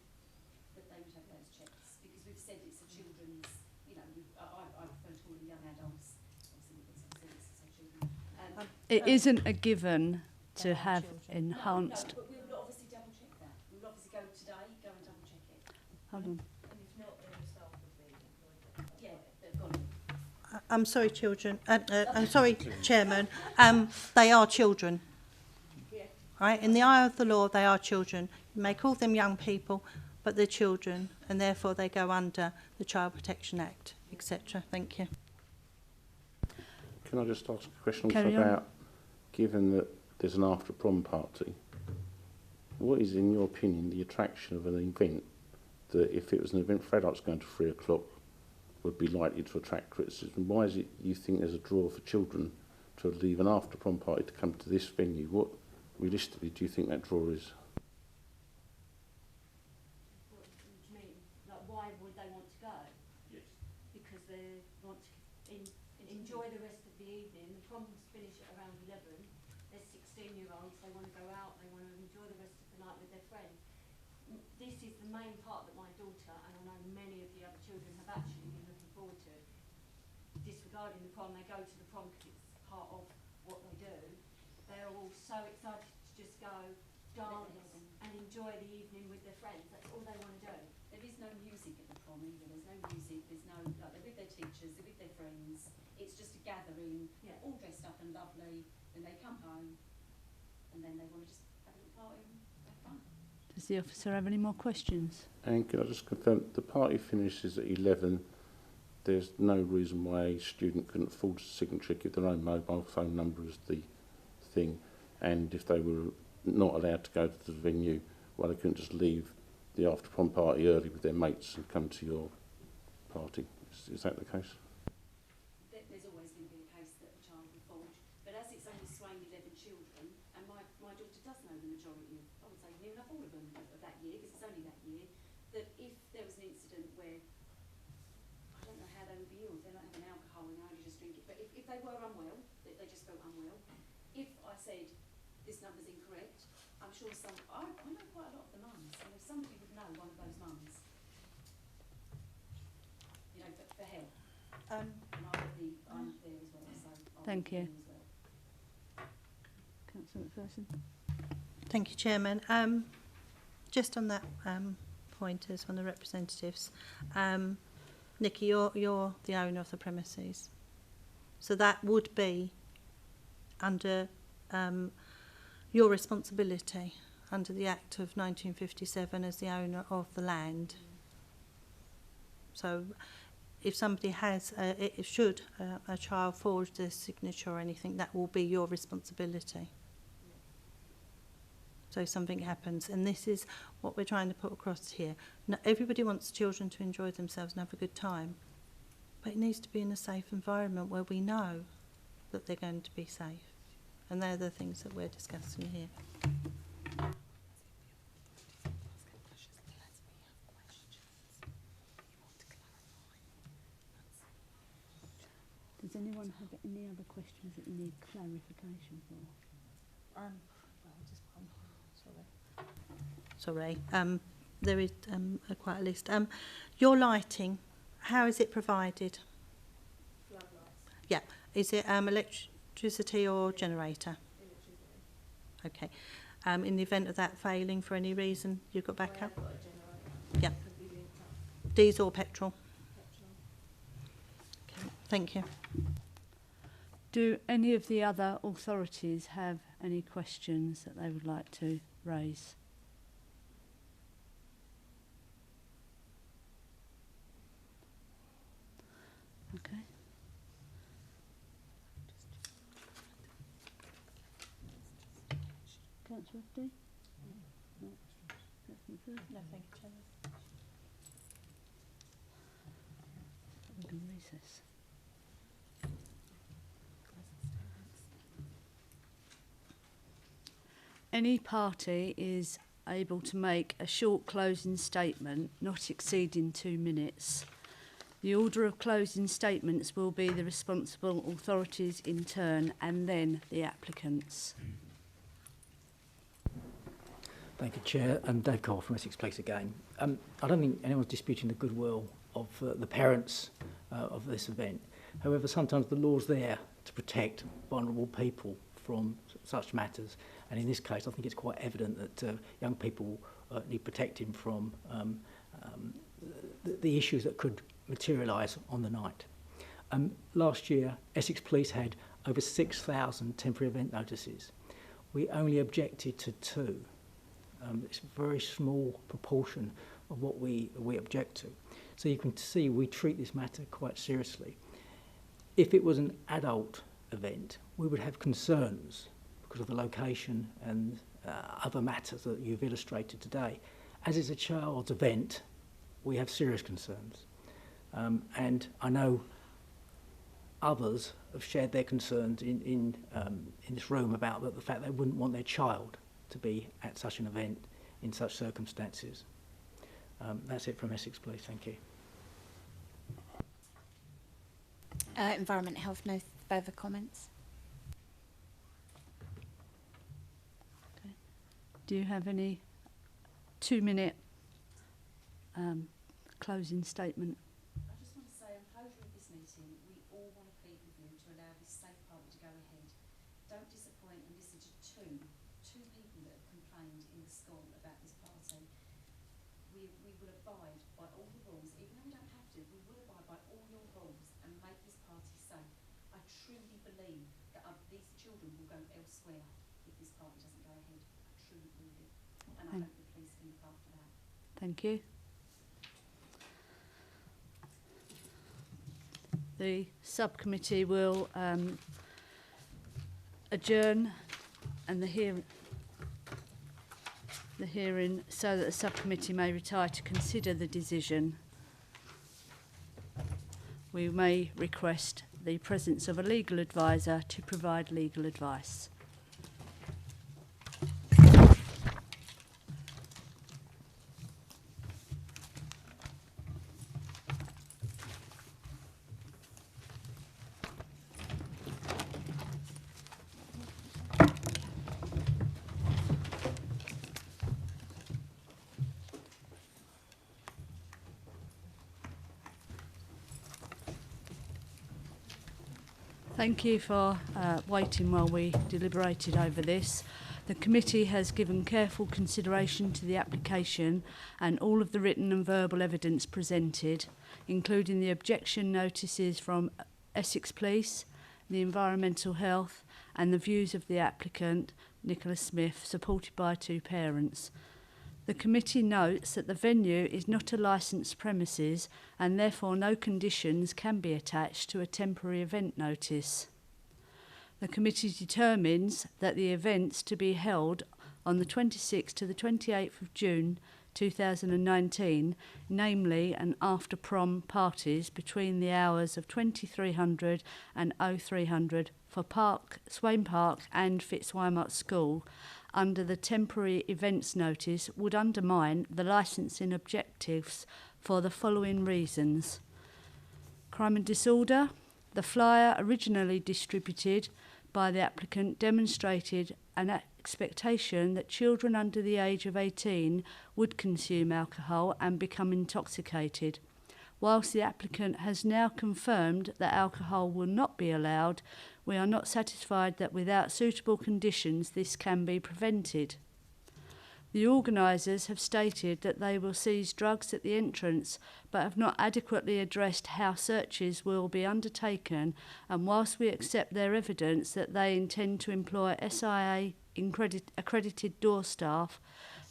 that they would have those checks, because we've said it's a children's, you know, I prefer to call them young adults. Obviously we've got some civics, so children. It isn't a given to have enhanced... No, but we would obviously double check that. We would obviously go today, go and double check it. Hold on. Yeah, they've got it. I'm sorry, children. I'm sorry, Chairman. They are children. Right? In the eye of the law, they are children. You may call them young people, but they're children, and therefore they go under the Child Protection Act, etc. Thank you. can I just ask a question also Carry on. about, given that there's an after prom party, what is, in your opinion, the attraction of an event that, if it was an event for adults going to 3 o'clock, would be likely to attract criticism? Why is it you think there's a draw for children to leave an after prom party to come to this venue? What, realistically, do you think that draw is? What do you mean? Like, why would they want to go? Yes. Because they want to enjoy the rest of the evening. The proms finish at around 11. They're 16-year-olds. They want to go out. They want to enjoy the rest of the night with their friends. This is the main part that my daughter, and I know many of the other children, have actually been looking forward to. Disregarding the prom, they go to the prom because it's part of what they do. They're all so excited to just go dance and enjoy the evening with their friends. That's all they want to do. There is no music at the prom either. There's no music, there's no, like, they're with their teachers, they're with their friends. It's just a gathering, Yeah. all dressed up and lovely. Then they come home and then they want to just have a little party and have fun. Does the officer have any more questions? And can I just confirm, the party finishes at 11. There's no reason why a student couldn't forge a signature, give their own mobile phone number as the thing, and if they were not allowed to go to the venue, why they couldn't just leave the after prom party early with their mates and come to your party. Is that the case? There's always going to be a case that a child will forge, but as it's only swaying 11 children, and my daughter does know the majority of, I would say near enough all of them of that year, because it's only that year, that if there was an incident where, I don't know how they would be ill, if they're not having alcohol and only just drink it, but if they were unwell, they just felt unwell, if I said this number's incorrect, I'm sure I know quite a lot of the mums, and if somebody would know one of those mums, you know, for help. And I'm there as well, so I'll Thank be you. there as well. Councillor McPherson. Thank you, Chairman. Just on that point, as one of the representatives, Nikki, you're the owner of the premises, so that would be under your responsibility under the Act of 1957 as the owner of the land. So if somebody has, should a child forge their signature or anything, that will be your responsibility. So if something happens, and this is what we're trying to put across here. Not everybody wants children to enjoy themselves and have a good time, but it needs to be in a safe environment where we know that they're going to be safe. And they're the things that we're discussing here. Does anyone have any other questions that you need clarification for? Sorry. There is quite a list. Your lighting, how is it provided? Floodlights. Yeah. Is it electricity or generator? Electricity. Okay. In the event of that failing for any reason, you've got backup? I've got a generator. Yeah. Could be linked up. Diesel or petrol? Petrol. Okay. Thank you. Do any of the other authorities have any questions that they would like to raise? Okay. Councillor FD? No. Councillor McPherson? No, thank you, Chairman. We can recess. Any party is able to make a short closing statement, not exceeding 2 minutes. The order of closing statements will be the responsible authorities in turn and then the applicants. Thank you, Chair. Dave Cole from Essex Place again. I don't think anyone's disputing the goodwill of the parents of this event. However, sometimes the law's there to protect vulnerable people from such matters. And in this case, I think it's quite evident that young people need protecting from the issues that could materialise on the night. Last year, Essex Police had over 6,000 temporary event notices. We only objected to 2. It's a very small proportion of what we object to. So you can see we treat this matter quite seriously. If it was an adult event, we would have concerns because of the location and other matters that you've illustrated today. As it's a child's event, we have serious concerns. And I know others have shared their concerns in this room about the fact they wouldn't want their child to be at such an event in such circumstances. That's it from Essex Police. Thank you. Environment Health, no further comments. Okay. Do you have any 2-minute closing statement? I just want to say, on closure of this meeting, we all want to plead with you to allow this safe party to go ahead. Don't disappoint and listen to two people that have complained in the school about this party. We will abide by all the rules, even though we don't have to, we will abide by all your rules and make this party safe. I truly believe that these children will go elsewhere if this party doesn't go ahead. I truly believe it. And I hope the police can look after that. Thank you. The subcommittee will adjourn and the hearing so that the subcommittee may retire to consider the decision. We may request the presence of a legal advisor to provide legal advice. Thank you for waiting while we deliberated over this. The committee has given careful consideration to the application and all of the written and verbal evidence presented, including the objection notices from Essex Police, the Environmental Health and the views of the applicant, Nicholas Smith, supported by 2 parents. The committee notes that the venue is not a licensed premises and therefore no conditions can be attached to a temporary event notice. The committee determines that the events to be held on the 26th to the 28th of June 2019, namely an after-prom parties between the hours of 2300 and 0300 for Swain Park and Fitzwymart School, under the temporary events notice would undermine the licensing objectives for the following reasons. Crime and disorder. The flyer originally distributed by the applicant demonstrated an expectation that children under the age of 18 would consume alcohol and become intoxicated. Whilst the applicant has now confirmed that alcohol will not be allowed, we are not satisfied that without suitable conditions this can be prevented. The organisers have stated that they will seize drugs at the entrance, but have not adequately addressed how searches will be undertaken, and whilst we accept their evidence that they intend to employ SIA accredited door staff,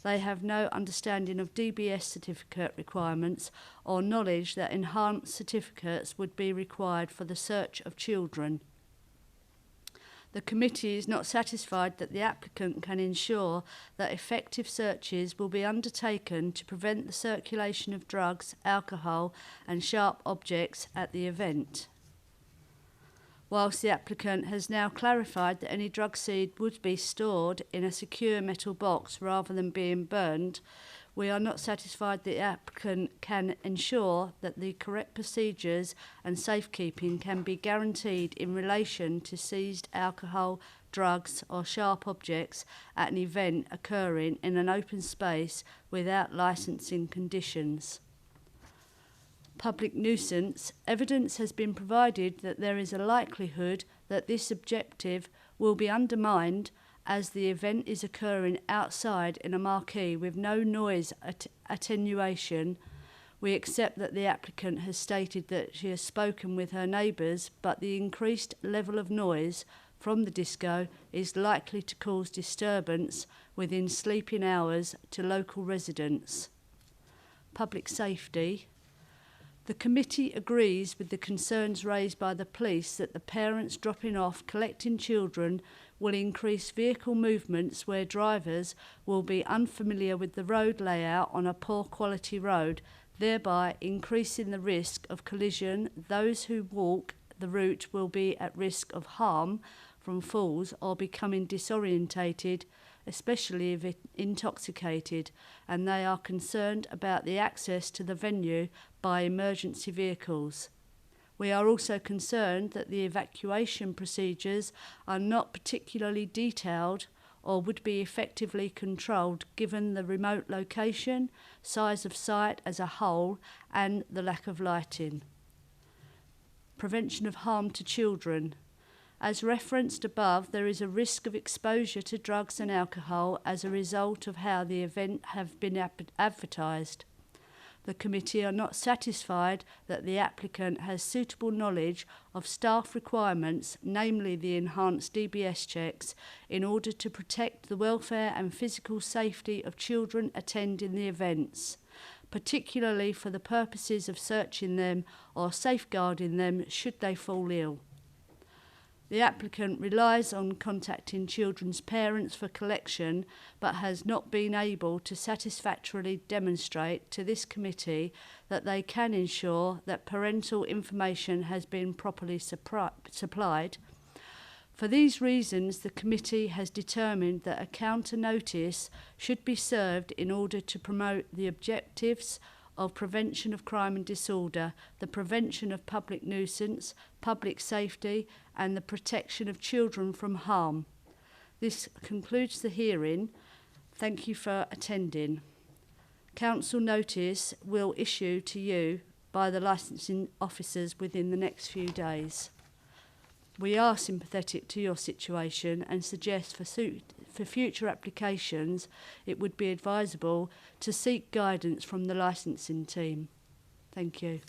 they have no understanding of DBS certificate requirements or knowledge that enhanced certificates would be required for the search of children. The committee is not satisfied that the applicant can ensure that effective searches will be undertaken to prevent the circulation of drugs, alcohol and sharp objects at the event. Whilst the applicant has now clarified that any drug seed would be stored in a secure metal box rather than being burned, we are not satisfied that the applicant can ensure that the correct procedures and safekeeping can be guaranteed in relation to seized alcohol, drugs or sharp objects at an event occurring in an open space without licensing conditions. Public nuisance. Evidence has been provided that there is a likelihood that this objective will be undermined as the event is occurring outside in a marquee with no noise attenuation. We accept that the applicant has stated that she has spoken with her neighbours, but the increased level of noise from the disco is likely to cause disturbance within sleeping hours to local residents. Public safety. The committee agrees with the concerns raised by the police that the parents dropping off collecting children will increase vehicle movements where drivers will be unfamiliar with the road layout on a poor quality road, thereby increasing the risk of collision. Those who walk the route will be at risk of harm from falls or becoming disorientated, especially if intoxicated, and they are concerned about the access to the venue by emergency vehicles. We are also concerned that the evacuation procedures are not particularly detailed or would be effectively controlled given the remote location, size of site as a whole, and the lack of lighting. Prevention of harm to children. As referenced above, there is a risk of exposure to drugs and alcohol as a result of how the event have been advertised. The committee are not satisfied that the applicant has suitable knowledge of staff requirements, namely the enhanced DBS checks, in order to protect the welfare and physical safety of children attending the events, particularly for the purposes of searching them or safeguarding them should they fall ill. The applicant relies on contacting children's parents for collection, but has not been able to satisfactorily demonstrate to this committee that they can ensure that parental information has been properly supplied. For these reasons, the committee has determined that a counter notice should be served in order to promote the objectives of prevention of crime and disorder, the prevention of public nuisance, public safety, and the protection of children from harm. This concludes the hearing. Thank you for attending. Council notice will issue to you by the licensing officers within the next few days. We are sympathetic to your situation and suggest for future applications it would be advisable to seek guidance from the licensing team. Thank you.